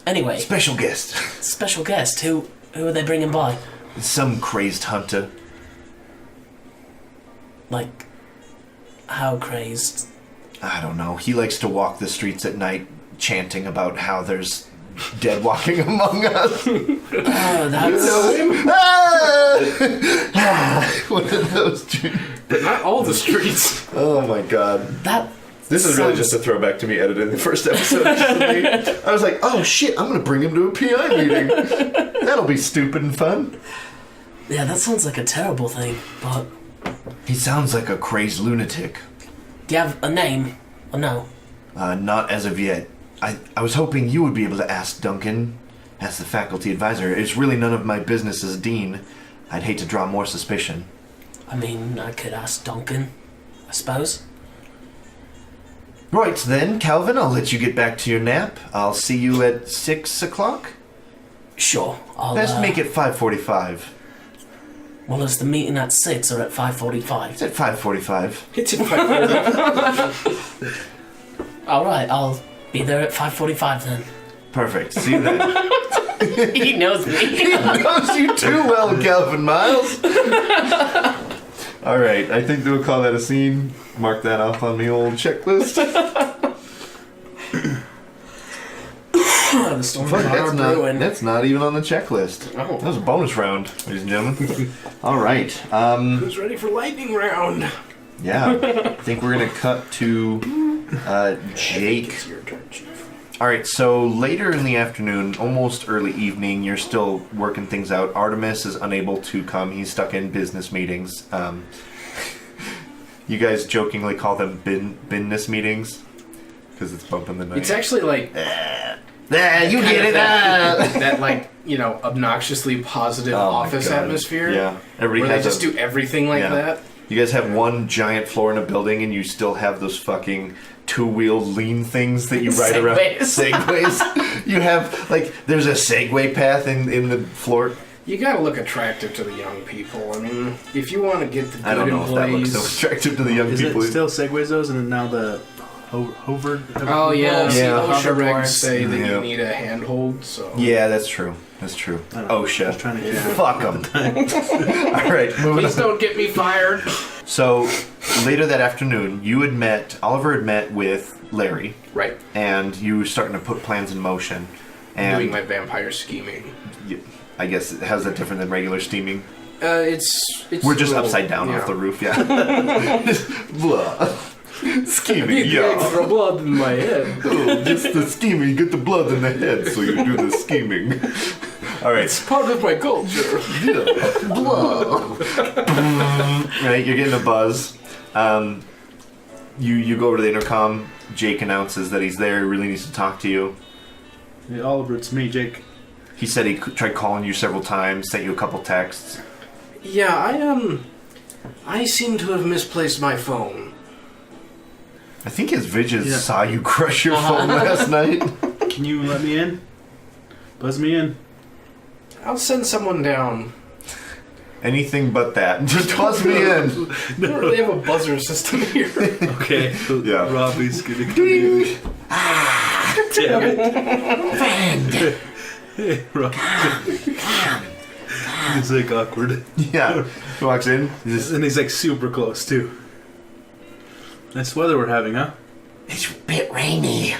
Anyway, Special guest. special guest. Who are they bringing by? Some crazed hunter. Like, how crazed? I don't know. He likes to walk the streets at night chanting about how there's dead walking among us. Oh, that's... One of those two. But not all the streets. Oh my god. That... This is really sounds- just a throwback to me editing the first episode. I was like, oh shit, I'm gonna bring him to a PI meeting. That'll be stupid and fun. Yeah, that sounds like a terrible thing, but... He sounds like a crazed lunatic. Do you have a name? Or no? Not as of yet. I was hoping you would be able to ask Duncan as the faculty advisor. It's really none of my business as dean. I'd hate to draw more suspicion. I mean, I could ask Duncan, I suppose. Right then, Calvin, I'll let you get back to your nap. I'll see you at 6 o'clock. Sure, I'll... Best make it 5:45. Well, is the meeting at 6 or at 5:45? It's at 5:45. It's in 5:45. Alright, I'll be there at 5:45 then. Perfect. See you then. He knows me. He knows you too well, Calvin Miles. All right, I think we'll call that a scene. Mark that off on the old checklist. The storm Fuck, are brewing. that's not even on the checklist. Oh. That was a bonus round, ladies and gentlemen. All right. Who's ready for lightning round? Yeah. I think we're gonna cut to Jake. It's your turn, Chief. All right. So later in the afternoon, almost early evening, you're still working things out. Artemis is unable to come. He's stuck in business meetings. You guys jokingly call them business meetings because it's bumping the night. It's actually like You get it. that like, you know, obnoxiously positive Oh my office God. atmosphere. Yeah. Everybody Where they has just do everything like Yeah. that. You guys have one giant floor in a building, and you still have those fucking two-wheeled lean things that you ride around. Segways. Segways. You have like there's a Segway path in the floor. You gotta look attractive to the young people. I mean, if you want to get the good I don't know if that looks employees. so attractive to the young Is people. it still Segways those and now the hover? Oh yeah, see, Yeah. OSHA regs Hoverboards. say that Yeah. you need a handhold. So Yeah, that's true. That's true. I don't know. I was OSHA. trying to get Fuck them. All right, moving please on. don't get me fired. So later that afternoon, Oliver had met with Larry, Right, and you were starting to put plans in motion. And doing my vampire scheming. I guess how's that different than regular steaming? It's We're just a little- upside down yeah. off the roof, yeah. Just blah. Scheming, You yeah. throw blood in my head. Oh, just the scheming. You get the blood in the head, so you do the scheming. All right. It's part of my culture. Right, you're getting a buzz. You go over to the intercom. Jake announces that he's there. He really needs to talk to you. Hey, Oliver, it's me, Jake. He said he tried calling you several times, sent you a couple texts. Yeah, I seem to have misplaced my phone. I think his visions Yeah. saw you crush your phone last night. Can you let me in? Buzz me in. I'll send someone down. Anything but that. Just toss me in. We don't really have a buzzer system here. Okay. So Yeah. Robbie's gonna come in. Damn it. Hey, Robbie. It's like awkward. Yeah. He walks in. He's just, And he's like super close too. Nice weather we're having, huh? it's a bit rainy.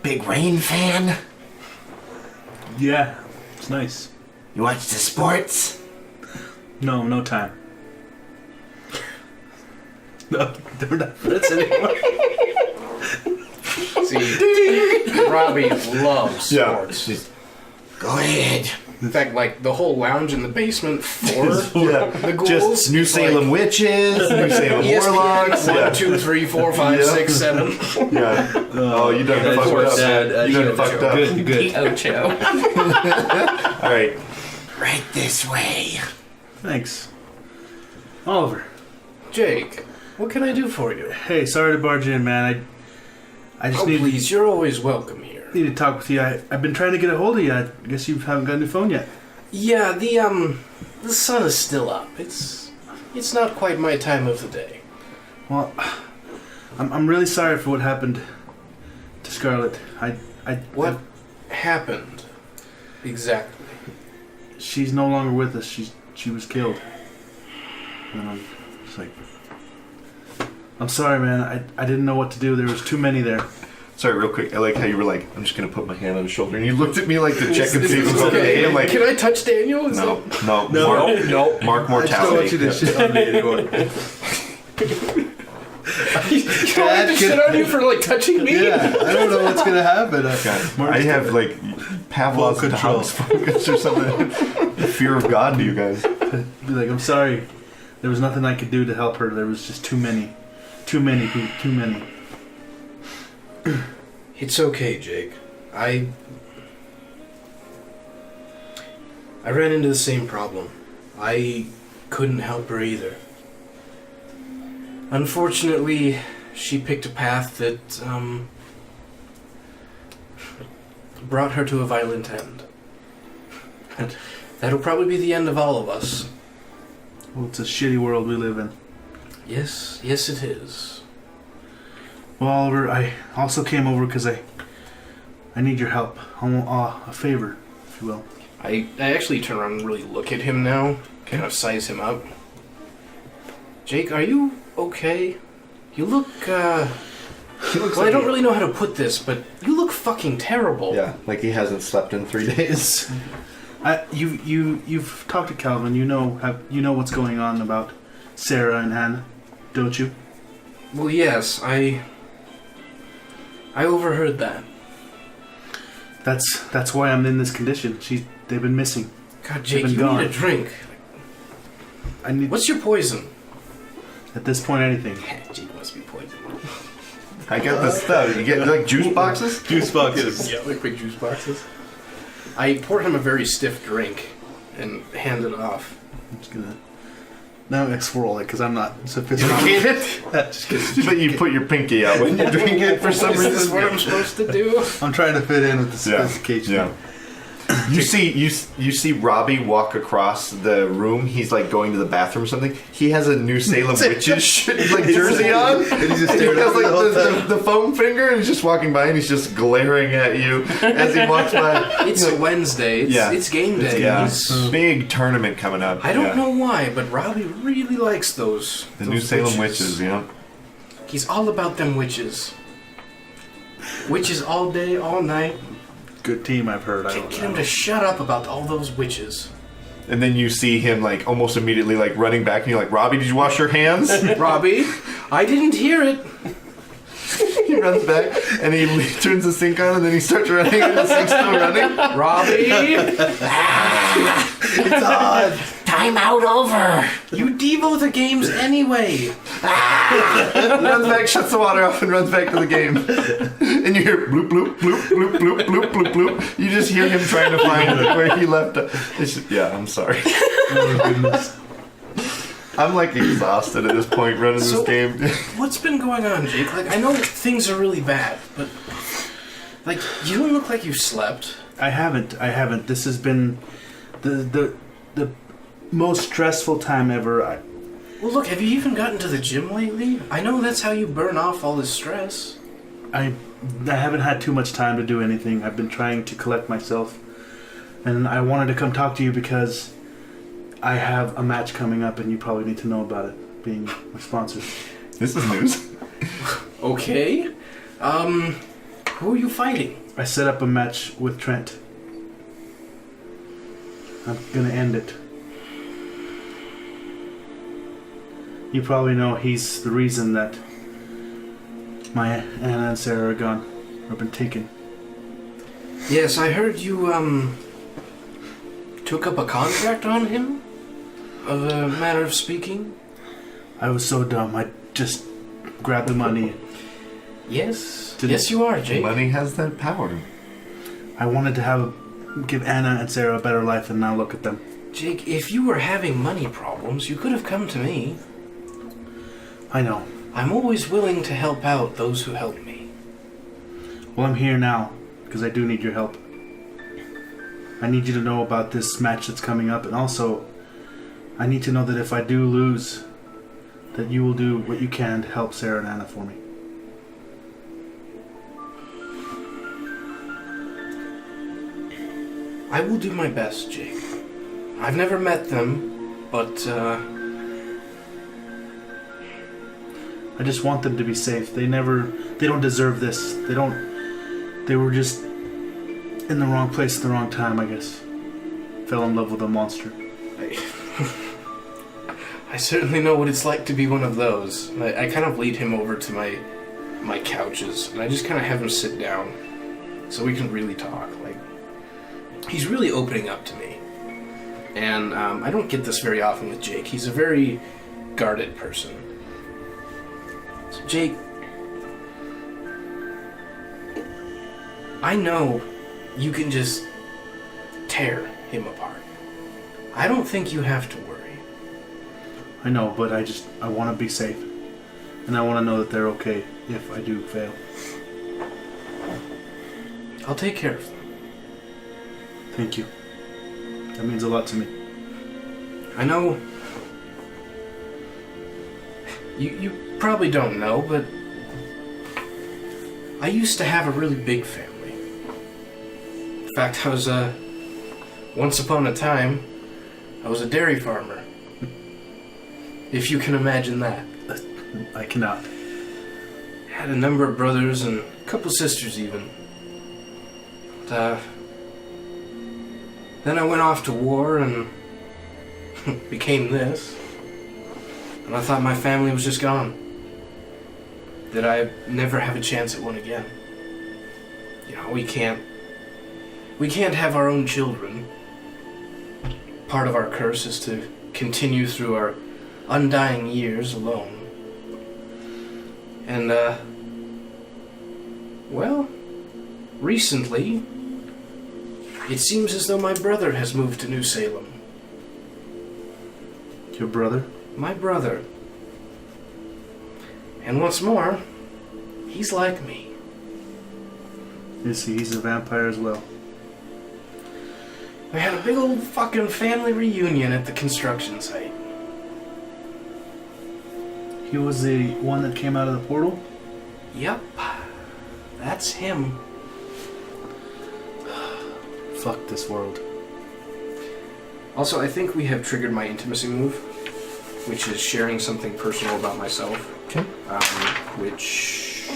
Big rain fan. Yeah. It's nice. You watch the sports? No time. No, they're not friends anymore. See, Robbie loves sports. Yeah. Go ahead. In fact, like the whole lounge in the basement for the ghouls. Just New Salem witches, New Salem warlocks. 1, 2, 3, 4, 5, 6, 7. Yeah. Oh, you done fucked up. Dad, You done fucked up. Good. Ocho. All right. Right this way. Thanks. Oliver. Jake, what can I do for you? Hey, sorry to barge in, man. I just Please, you're always welcome here. need to talk with you. I've been trying to get a hold of you. I guess you haven't gotten your phone yet. Yeah, the sun is still up. It's not quite my time of the day. Well, I'm really sorry for what happened to Scarlet. What happened exactly? She's no longer with us. She was killed. And I'm just like, I'm sorry, man. I didn't know what to do. There was too many there. Sorry, real quick. I like how you were like, I'm just gonna put my hand on his shoulder, and you looked at me like to check and see if it was okay. I'm like, can I touch Daniel? no. Mark I just don't want you to shit on me anymore. Can I just shit on you for like touching me? Yeah, I don't know what's gonna happen. I have like Pavlov's dog's focus or something. Fear of God to you guys. Be like, I'm sorry. There was nothing I could do to help her. There was just too many. Too many. It's okay, Jake. I ran into the same problem. I couldn't help her either. Unfortunately, she picked a path that brought her to a violent end. And that'll probably be the end of all of us. Well, it's a shitty world we live in. Yes, it is. Well, Oliver, I also came over because I need your help. I want a favor, if you will. I actually turn around and really look at him now, kind of size him up. Jake, are you okay? You look, well, I don't really know how to put this, but you look fucking terrible. Yeah, like he hasn't slept in 3 days. You've talked to Calvin. You know what's going on about Sarah and Hannah, don't you? Well, yes, I overheard that. That's why I'm in this condition. They've been missing. God, Jake, been you gone. need a drink. I need. What's your poison? At this point, anything. Jake must be poisoned. I got this stuff. You get like juice boxes? Juice boxes. Yeah, like big juice boxes. I poured him a very stiff drink and handed it off. I'm just gonna. Now I swirl it because I'm not sophisticated. But you put your pinky out when you drink it for some Is reason. this what I'm supposed to do? I'm trying to fit in with the sophistication. Yeah. You see Robbie walk across the room. He's like going to the bathroom or something. He has a New Salem witches like jersey on. And he's just He staring has at like the foam finger, and he's just walking by, and he's just glaring at you as he walks by. It's a Wednesday. It's game day. Yeah, He's- big tournament coming up. I don't know why, but Robbie really likes those. The those New Salem witches, you know. He's all about them witches. Witches all day, all night. Good team, I've heard. I Can't don't get him know. to shut up about all those witches. And then you see him like almost immediately like running back, and you're like, Robbie, did you wash your hands? Robbie, I didn't hear it. He runs back, and he turns the sink on, and then he starts running, and the sink's still running. Robbie, It's odd. Time out over. you devo the games anyway. He runs back, shuts the water off, and runs back to the game. And you hear bloop, bloop, bloop, bloop, bloop, bloop, bloop, bloop. You just hear him trying to find where he left it. Yeah, I'm sorry. Oh, goodness. I'm like exhausted at this point running this So- game. What's been going on, Jake? Like, I know things are really bad, but like, you don't look like you slept. I haven't. This has been the most stressful time ever. Well, look, have you even gotten to the gym lately? I know that's how you burn off all this stress. I haven't had too much time to do anything. I've been trying to collect myself, and I wanted to come talk to you because I have a match coming up, and you probably need to know about it, being my sponsor. This is news. Okay. Who are you fighting? I set up a match with Trent. I'm gonna end it. You probably know he's the reason that my Anna and Sarah are gone, or been taken. Yes, I heard you, took up a contract on him? Of a manner of speaking? I was so dumb, I just grabbed the money. Yes. Did Yes, you are, Jake. Money has that power. I wanted to give Anna and Sarah a better life, and now look at them. Jake, if you were having money problems, you could have come to me. I know. I'm always willing to help out those who help me. Well, I'm here now, because I do need your help. I need you to know about this match that's coming up, and also, I need to know that if I do lose, that you will do what you can to help Sarah and Anna for me. I will do my best, Jake. I've never met them, but, I just want them to be safe. They don't deserve this. They were just in the wrong place at the wrong time, I guess. Fell in love with a monster. I certainly know what it's like to be one of those. I kind of lead him over to my couches, and I just kind of have him sit down so we can really talk. Like, he's really opening up to me. And I don't get this very often with Jake. He's a very guarded person. So Jake, I know you can just tear him apart. I don't think you have to worry. I know, but I want to be safe. And I want to know that they're okay if I do fail. I'll take care of them. Thank you. That means a lot to me. I know you probably don't know, but I used to have a really big family. In fact, I was once upon a time, I was a dairy farmer. If you can imagine that. I cannot. Had a number of brothers and a couple sisters even. But, then I went off to war and became this. And I thought my family was just gone. That I'd never have a chance at one again. You know, we can't have our own children. Part of our curse is to continue through our undying years alone. And, well, recently, it seems as though my brother has moved to New Salem. Your brother? My brother. And what's more, he's like me. You see, he's a vampire as well. We had a big old fucking family reunion at the construction site. He was the one that came out of the portal? Yep. That's him. Fuck this world. Also, I think we have triggered my intimacy move, which is sharing something personal about myself. Okay. Which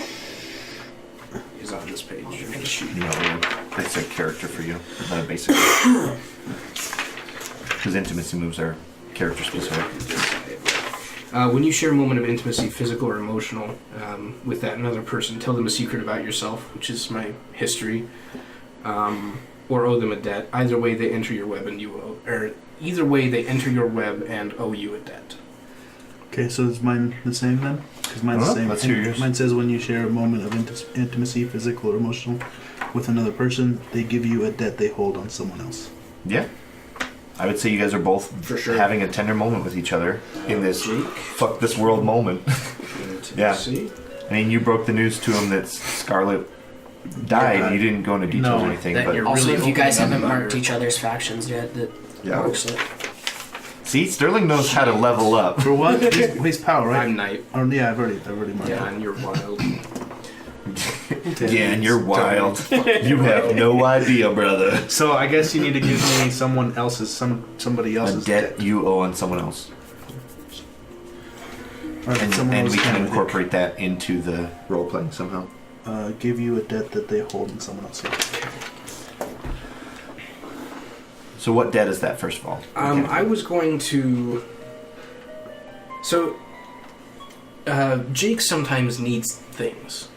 is on this page. No, it's a character for you, not a basic. Because intimacy moves are character specific. When you share a moment of intimacy, physical or emotional, with that another person, tell them a secret about yourself, which is my history, or owe them a debt. Either way, they enter your web and you owe, or either way, they enter your web and owe you a debt. Okay, so is mine the same then? Because mine's the same. Let's hear yours. Mine says when you share a moment of intimacy, physical or emotional, with another person, they give you a debt they hold on someone else. Yeah. I would say you guys are both For sure. having a tender moment with each other in this Jake? fuck this world moment. Intimacy. I mean, you broke the news to him that Scarlet died. Yeah. You didn't go into details No. or anything, That but you're Also, really if you guys opening up haven't about marked your- each other's factions yet, that Yeah. works it. see, Sterling knows how to level up. For what? He's power, right? I'm Knight. Oh, yeah, I've already marked Yeah, it. and you're wild. Yeah, and you're wild. You have no idea, brother. So I guess you need to give me somebody A else's debt you owe on someone else, Or someone and else we can can incorporate that into the role playing somehow. give you a debt that they hold on someone else. So, what debt is that, first of all? I was going to. So, Jake sometimes needs things.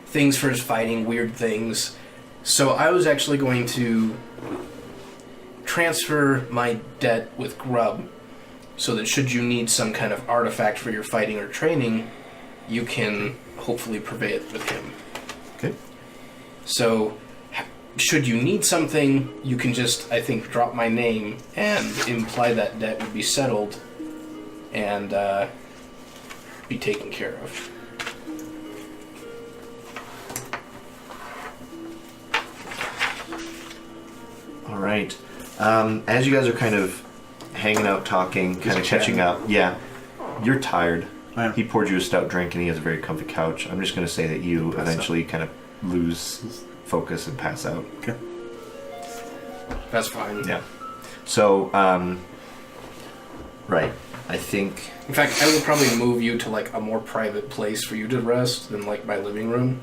Things for his fighting, weird things. So I was actually going to transfer my debt with Grub so that should you need some kind of artifact for your fighting or training, you can hopefully purvey it with him. Okay. So, should you need something, you can just, I think, drop my name and imply that debt would be settled and be taken care of. All right. As you guys are kind of hanging out, talking, kind of catching up, yeah, you're tired. I am. He poured you a stout drink, and he has a very comfy couch. I'm just going to say that you eventually kind of lose focus and pass out. Okay. That's fine. Yeah. So, right. I think... In fact, I will probably move you to like a more private place for you to rest than like my living room,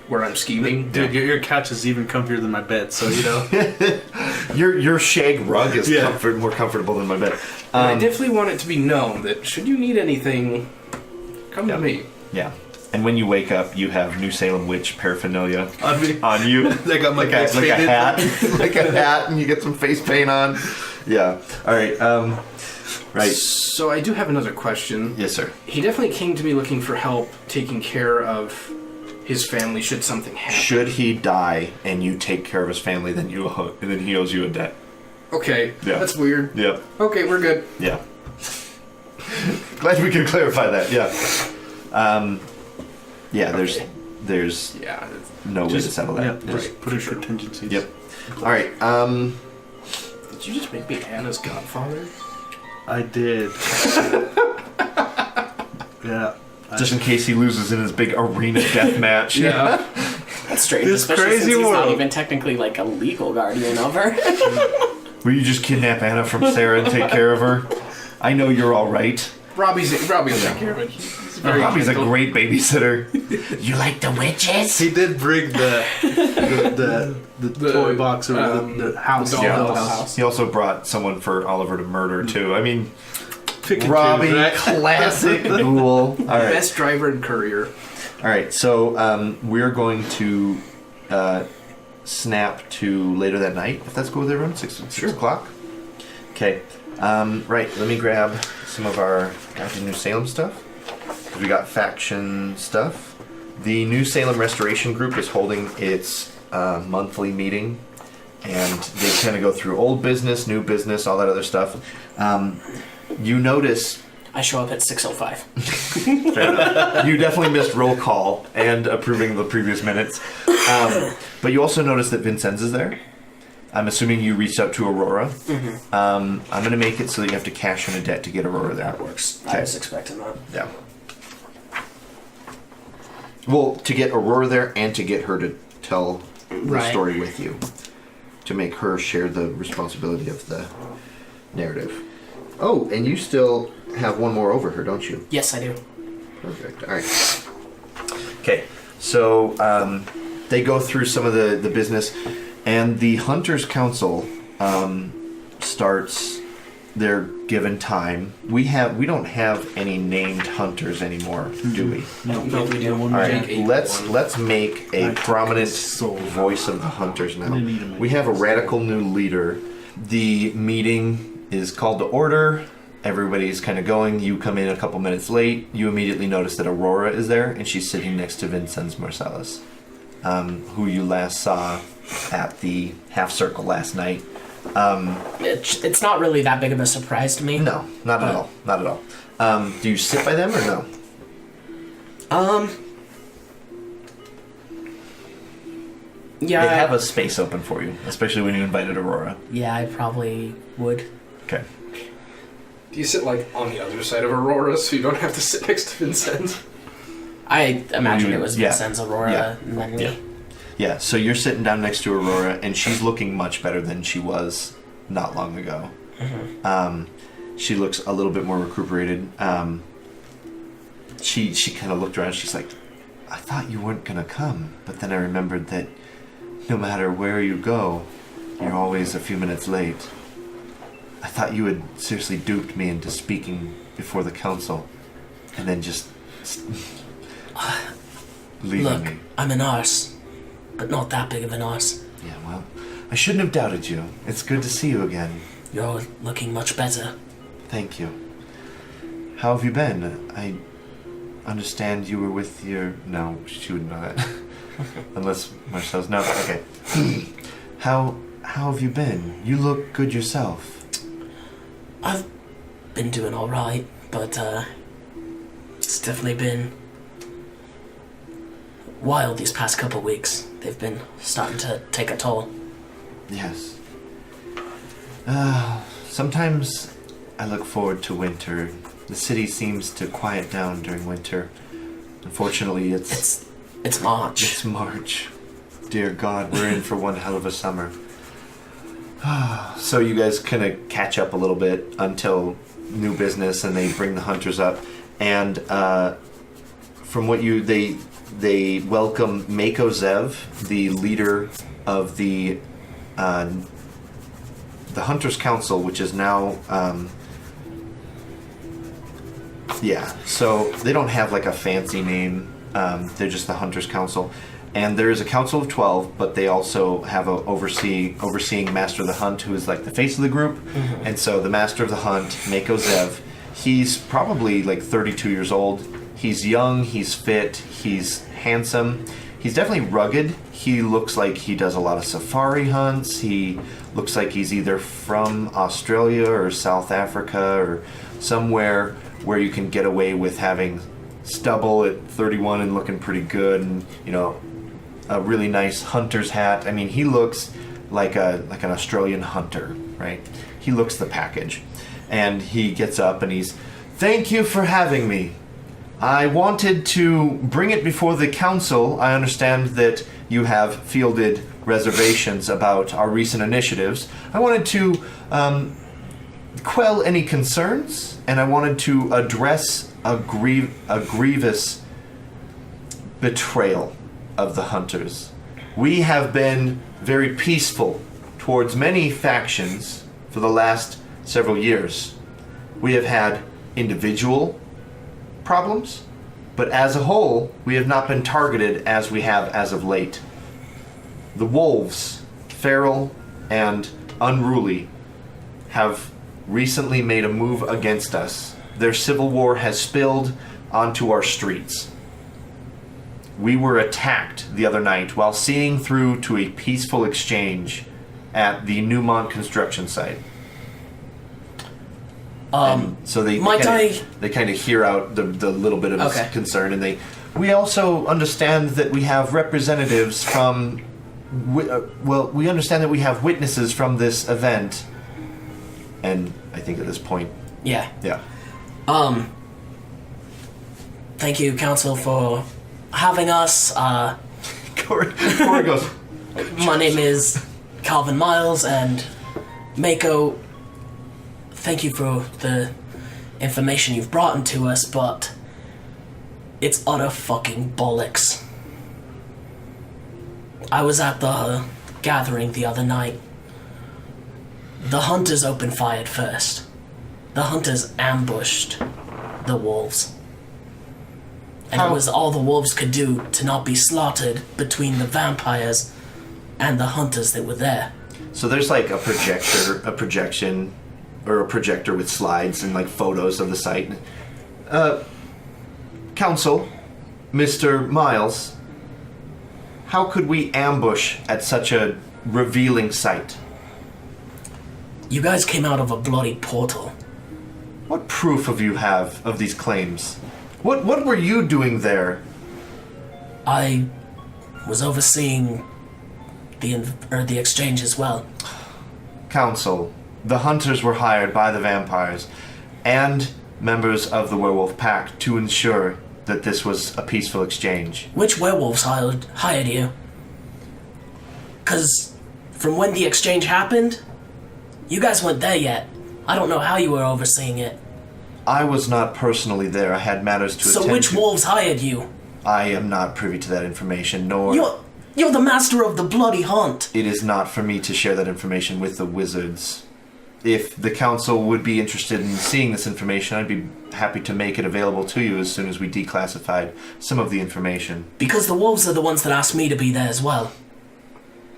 where I'm scheming. Dude, your couch is even comfier than my bed, so you know. Your shag rug is Yeah. more comfortable than my bed. I definitely want it to be known that should you need anything, come to me. Yeah. And when you wake up, you have New Salem Witch paraphernalia On me. on you. They got my like a face painted. hat. Like a hat, and you get some face paint on. Yeah. All right. Right. So I do have another question. Yes, sir. He definitely came to me looking for help taking care of his family should something happen. Should he die and you take care of his family, then he owes you a debt. Okay, Yeah. that's weird. Yep. Okay, we're good. Yeah. Glad we can clarify that. Yeah. Yeah. Okay. There's Yeah. no way to settle that. Yeah, just Right, put it for for sure. contingencies. Yep. All right. Did you just make me Anna's godfather? I did. Yeah. Just in case he loses in his big arena death match. Yeah. That's strange, This especially crazy since he's not world. even technically like a legal guardian of her. Will you just kidnap Anna from Sarah and take care of her? I know you're all right. Robbie will take care of it. He's very Robbie's a gentle. great babysitter. You like the witches? He did bring the toy box or the house. the Yeah. dollhouse. He also brought someone for Oliver to murder too. I mean, Pick and Robbie, choose, right? classic ghoul. All right. Best driver and courier. All right, so we're going to snap to later that night, if that's cool with everyone, 6 o'clock. Okay, right, let me grab some of our New Salem stuff. We got faction stuff. The New Salem Restoration Group is holding its monthly meeting, and they kind of go through old business, new business, all that other stuff. You notice... I show up at 6:05. Fair enough. You definitely missed roll call and approving the previous minutes. But you also noticed that Vincenz is there. I'm assuming you reached out to Aurora. Mm-hmm. I'm going to make it so that you have to cash in a debt to get Aurora there. That works. I Okay. was expecting that. Yeah. Well, to get Aurora there and to get her to tell the Right. story with you. To make her share the responsibility of the narrative. Oh, and you still have one more over her, don't you? Yes, I do. Perfect. All right. Okay. So they go through some of the business, and the Hunters Council starts their given time. We don't have any named hunters anymore, do we? No, No, we do. All right. Jake ate Let's make a I prominent sold voice of the hunters now. I need to make We have a this. radical new leader. The meeting is called to order. Everybody's kind of going. You come in a couple minutes late. You immediately notice that Aurora is there, and she's sitting next to Vincenz Marcellus, who you last saw at the half circle last night. It's not really that big of a surprise to me. No, not at all. Not at all. Do you sit by them or no? Yeah. They have a space open for you, especially when you invited Aurora. Yeah, I probably would. Okay. Do you sit like on the other side of Aurora so you don't have to sit next to Vincent? I imagine You- it was yeah. Vincenz, Aurora, Yeah. and then me. Yeah. Yeah, so you're sitting down next to Aurora, and she's looking much better than she was not long ago. She looks a little bit more recuperated. She kind of looked around. She's like, I thought you weren't going to come, but then I remembered that no matter where you go, you're always a few minutes late. I thought you had seriously duped me into speaking before the council. and then just leaving Look, me. I'm an arse, but not that big of an arse. Yeah, well, I shouldn't have doubted you. It's good to see you again. You're looking much better. Thank you. How have you been? I understand you were with your... No, she wouldn't know that. Unless Marcel's... No, okay. How have you been? You look good yourself. I've been doing alright, but it's definitely been wild these past couple weeks. They've been starting to take a toll. Yes. Sometimes I look forward to winter. The city seems to quiet down during winter. Unfortunately, It's March. It's March. Dear God, we're in for one hell of a summer. So you guys kind of catch up a little bit until new business, and they bring the hunters up. And from what they welcome Mako Zev, the leader of the Hunters Council, which is now so they don't have like a fancy name. They're just the Hunters Council. And there is a council of 12, but they also have a overseeing Master of the Hunt, who is like the face of the group. Mm-hmm. And so the Master of the Hunt, Mako Zev, he's probably like 32 years old. He's young, he's fit, he's handsome. He's definitely rugged. He looks like he does a lot of safari hunts. He looks like he's either from Australia or South Africa or somewhere where you can get away with having stubble at 31 and looking pretty good, and a really nice hunter's hat. I mean, he looks like an Australian hunter, right? He looks the package. And he gets up and thank you for having me. I wanted to bring it before the council. I understand that you have fielded reservations about our recent initiatives. I wanted to quell any concerns, and I wanted to address a grievous betrayal of the hunters. We have been very peaceful towards many factions for the last several years. We have had individual problems, but as a whole, we have not been targeted as we have as of late. The wolves, feral and unruly, have recently made a move against us. Their civil war has spilled onto our streets. We were attacked the other night while seeing through to a peaceful exchange at the Newmont construction site. So they kind of hear out the little bit of his concern, and we also understand that we have representatives from. We understand that we have witnesses from this event, and I think at this point, yeah. Thank you, Council, for having us. Corey goes. My name is Calvin Miles, and Mako, thank you for the information you've brought into us, but it's utter fucking bollocks. I was at the gathering the other night. The hunters opened fire first. The hunters ambushed the wolves. And it was all the wolves could do to not be slaughtered between the vampires and the hunters that were there. So there's like a projection with slides and like photos of the site. Council, Mr. Miles, how could we ambush at such a revealing site? You guys came out of a bloody portal. What proof of you have of these claims? What were you doing there? I was overseeing the exchange as well. Council, the hunters were hired by the vampires and members of the werewolf pack to ensure that this was a peaceful exchange. Which werewolves hired you? 'Cause from when the exchange happened, you guys weren't there yet. I don't know how you were overseeing it. I was not personally there. I had matters to attend to. So which wolves hired you? I am not privy to that information, nor... You're the master of the bloody hunt. It is not for me to share that information with the wizards. if the council would be interested in seeing this information, I'd be happy to make it available to you as soon as we declassified some of the information. Because the wolves are the ones that asked me to be there as well.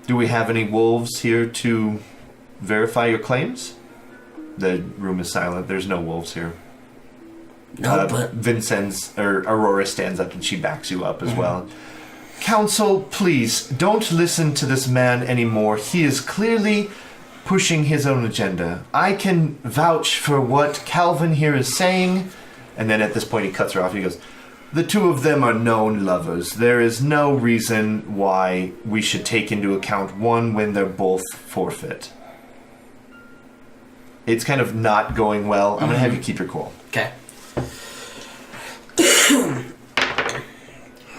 Do we have any wolves here to verify your claims? The room is silent. There's no wolves here. No, but... Vincennes, or Aurora stands up and she backs you up as well. Council, please, don't listen to this man anymore. He is clearly pushing his own agenda. I can vouch for what Calvin here is saying. And then at this point he cuts her off and he goes, the two of them are known lovers. There is no reason why we should take into account one when they're both forfeit. It's kind of not going well. I'm going to have you keep your cool. Okay.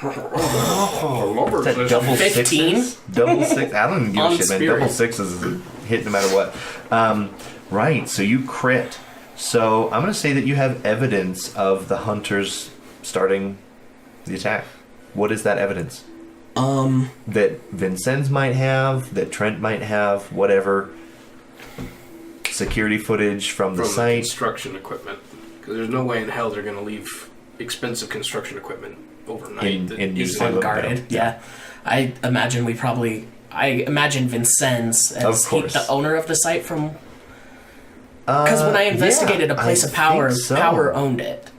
That double 15? sixes? Double six? I don't give On a shit, man. spirit. Double sixes is a hit no matter what. Right, so you crit. So I'm going to say that you have evidence of the hunters starting the attack. What is that evidence? That Vincennes might have, that Trent might have, whatever. Security footage from the site. Construction equipment. Because there's no way in hell they're going to leave expensive construction equipment overnight. In New Salem. Unguarded, yeah. I imagine Vincennes as the owner of the site from... Because when I investigated a place of power, so. Power owned it.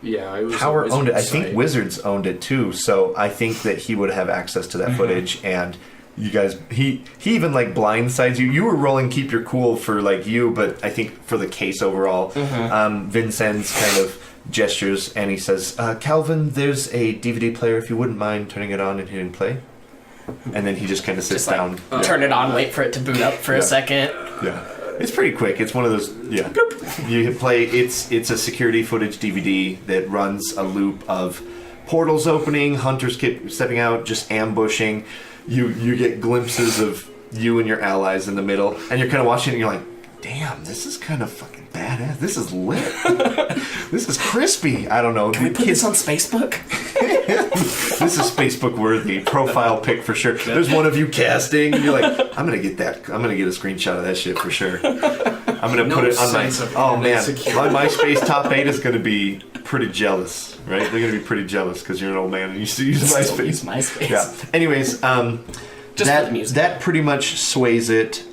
Yeah, it was Power owned it. I site. think Wizards owned it too, so I think that he would have access to that footage, and you guys, he even like blindsides you. You were rolling keep your cool for like you, but I think for the case overall, Vincennes kind of gestures and he says, Calvin, there's a DVD player if you wouldn't mind turning it on and hitting play. And then he just kind of sits down. Turn it on, wait for it to boot up for a second. Yeah. It's pretty quick. It's one of those, You hit play, it's a security footage DVD that runs a loop of portals opening, hunters stepping out, just ambushing. You get glimpses of you and your allies in the middle, and you're kind of watching it and you're like, damn, this is kind of fucking badass. This is lit. This is crispy. I don't know. Can we put this on Facebook? This is Facebook worthy. Profile pic for sure. There's one of you casting, and you're like, I'm gonna get that. I'm gonna get a screenshot of that shit for sure. I'm gonna put it on my. Oh man, my MySpace top 8 is gonna be pretty jealous, right? They're gonna be pretty jealous because you're an old man and you used to use MySpace. Use MySpace. Yeah. Anyways, Just for the music. that pretty much sways it.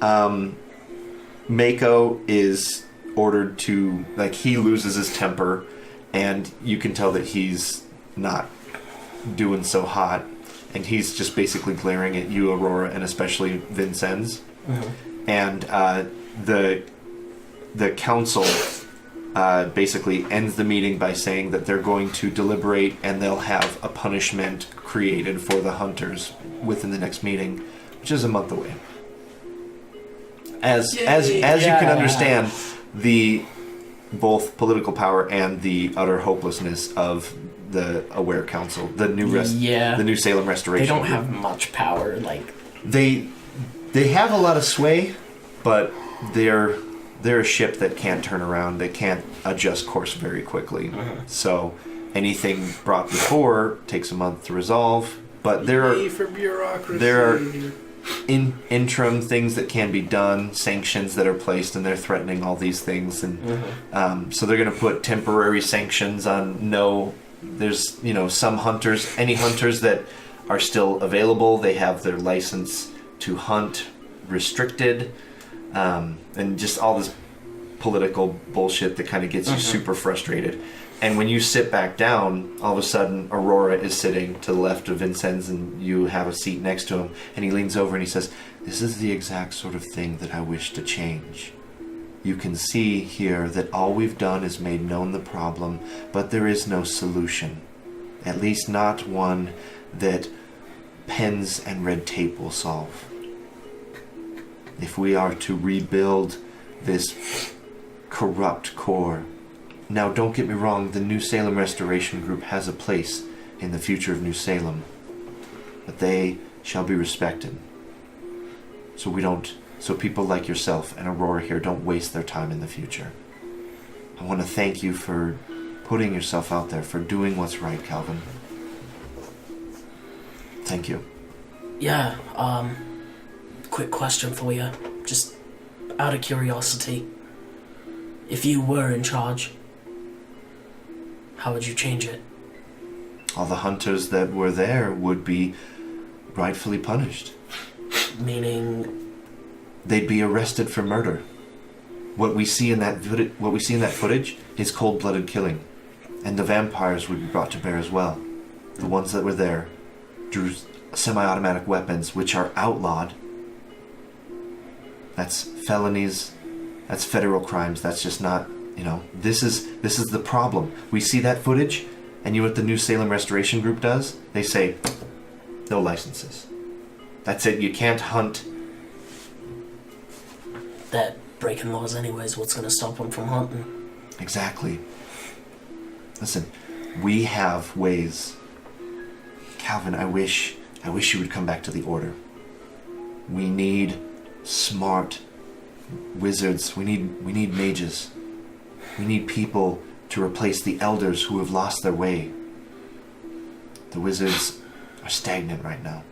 Mako is ordered to, like, he loses his temper, and you can tell that he's not doing so hot, and he's just basically glaring at you, Aurora, and especially Vincennes. And the council basically ends the meeting by saying that they're going to deliberate and they'll have a punishment created for the hunters within the next meeting, which is a month away. As you can understand, the both political power and the utter hopelessness of the Aware Council, the new Salem Restoration. They don't have much power. Like they have a lot of sway, but they're a ship that can't turn around. They can't adjust course very quickly. So anything brought before takes a month to resolve. But there are interim things that can be done, sanctions that are placed, and they're threatening all these things, and so they're going to put temporary sanctions on. There's some hunters, any hunters that are still available, they have their license to hunt restricted, and just all this political bullshit that kind of gets you super frustrated. And when you sit back down, all of a sudden, Aurora is sitting to the left of Vincennes, and you have a seat next to him. And he leans over and he says, "This is the exact sort of thing that I wish to change. You can see here that all we've done is made known the problem, but there is no solution. At least not one that pens and red tape will solve. If we are to rebuild this corrupt core..." Now, don't get me wrong, the New Salem Restoration Group has a place in the future of New Salem, but they shall be respected. So people like yourself and Aurora here don't waste their time in the future. I want to thank you for putting yourself out there, for doing what's right, Calvin. Thank you. Yeah, quick question for you. Just out of curiosity. If you were in charge, how would you change it? All the hunters that were there would be rightfully punished. Meaning, They'd be arrested for murder. What we see in that footage is cold-blooded killing, and the vampires would be brought to bear as well. The ones that were there drew semi-automatic weapons, which are outlawed. That's felonies. That's federal crimes. That's just not, This is the problem. We see that footage, and you know what the new Salem Restoration Group does? They say, no licenses. That's it. You can't hunt. that breaking laws anyways, what's going to stop them from hunting? Exactly. Listen, we have ways. Calvin, I wish you would come back to the Order. We need smart wizards. We need mages. We need people to replace the elders who have lost their way. The wizards are stagnant right now.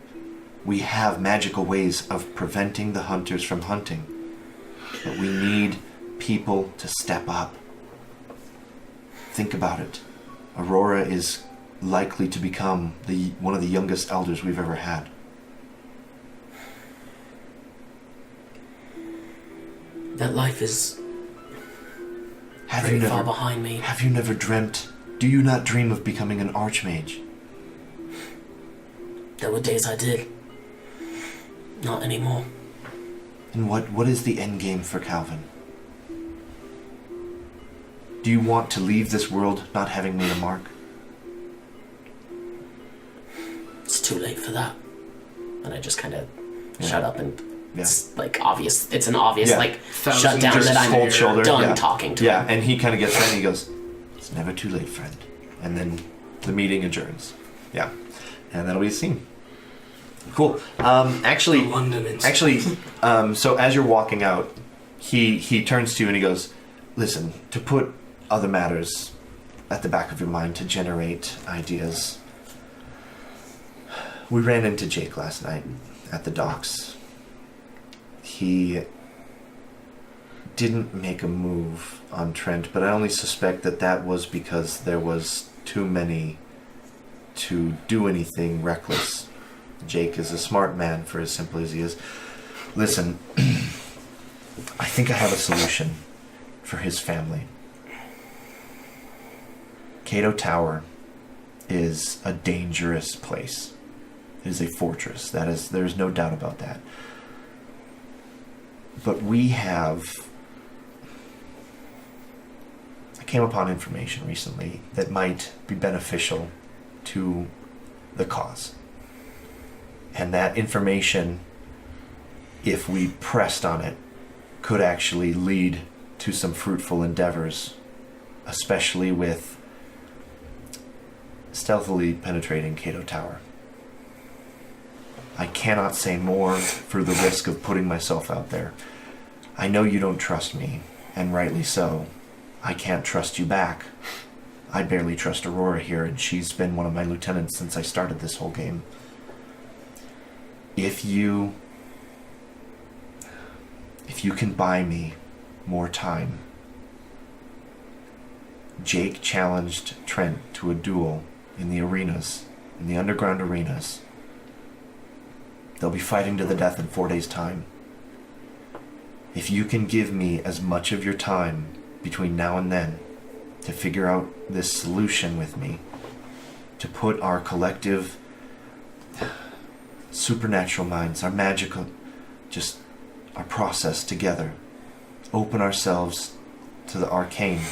We have magical ways of preventing the hunters from hunting. But we need people to step up. Think about it. Aurora is likely to become one of the youngest elders we've ever had. That life is Have very you far never behind me. Have you never dreamt? Do you not dream of becoming an archmage? There were days I did. Not anymore. And what is the end game for Calvin? Do you want to leave this world not having made a mark? It's too late for that. And I just kind of shut up and it's obvious. It's an obvious shut down Just that I'm cold shoulder. done talking to him. Yeah, and he kind of gets that and he goes, "It's never too late, friend." And then the meeting adjourns. Yeah, and that'll be the scene. Cool. So as you're walking out, he turns to you and he goes, "Listen, to put other matters at the back of your mind to generate ideas. We ran into Jake last night at the docks. He didn't make a move on Trent, but I only suspect that was because there was too many to do anything reckless. Jake is a smart man for as simple as he is. Listen, I think I have a solution for his family. Cato Tower is a dangerous place. It is a fortress. There's no doubt about that. But I came upon information recently that might be beneficial to the cause. And that information, if we pressed on it, could actually lead to some fruitful endeavors, especially with stealthily penetrating Cato Tower. I cannot say more for the risk of putting myself out there. I know you don't trust me, and rightly so. I can't trust you back. I barely trust Aurora here, and she's been one of my lieutenants since I started this whole game. If you can buy me more time. Jake challenged Trent to a duel in the arenas, in the underground arenas. They'll be fighting to the death in 4 days' time. If you can give me as much of your time between now and then to figure out this solution with me, to put our collective supernatural minds, our magical, just our process together, open ourselves to the arcane,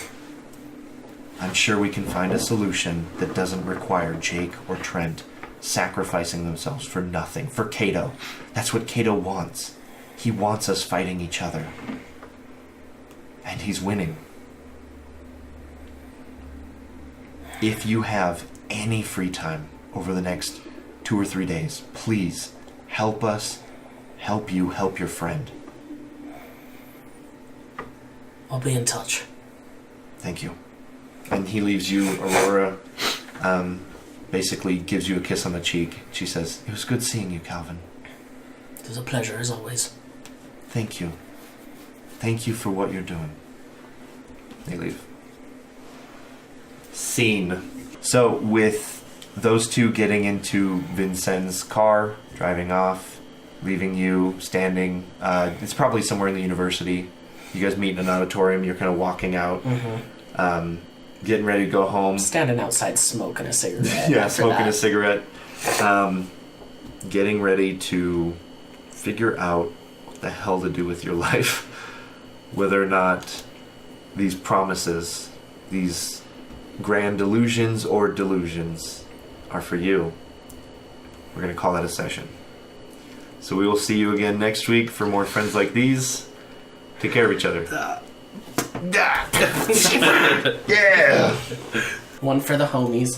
I'm sure we can find a solution that doesn't require Jake or Trent sacrificing themselves for nothing, for Cato. That's what Cato wants. He wants us fighting each other. And he's winning. If you have any free time over the next 2 or 3 days, please help us, help you, help your friend. I'll be in touch. Thank you. And he leaves you. Aurora basically gives you a kiss on the cheek. She says, "It was good seeing you, Calvin." It was a pleasure, as always. Thank you. Thank you for what you're doing. They leave. Scene. So with those two getting into Vincennes' car, driving off, leaving you standing, it's probably somewhere in the university. You guys meet in an auditorium. You're kind of walking out, getting ready to go home. Standing outside smoking a cigarette. Yeah, smoking a cigarette. Getting ready to figure out what the hell to do with your life. Whether or not these promises, these grand illusions or delusions are for you. We're going to call that a session. So we will see you again next week for more friends like these. Take care of each other. Yeah! One for the homies.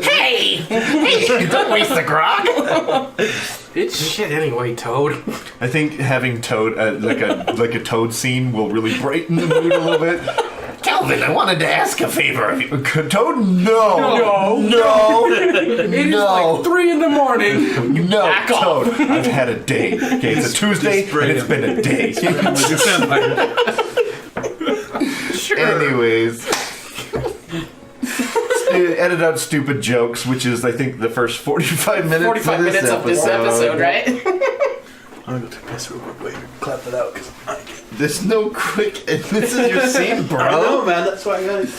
Hey! Don't waste the grog! It's shit anyway, Toad. I think having Toad, like a Toad scene will really brighten the mood a little bit. Calvin, I wanted to ask a favor of you. Toad, no! It is like 3 in the morning. No, Back Toad. I've had a day. Okay, it's a Tuesday, and it's been a day. Anyways. Edit out stupid jokes, which is, I think, the first 45 minutes 45 minutes of this episode, right? I'm gonna go take a piss real quick. Wait, clap it out, because There's no quick... This is your scene, bro. I know, man. That's why I got it.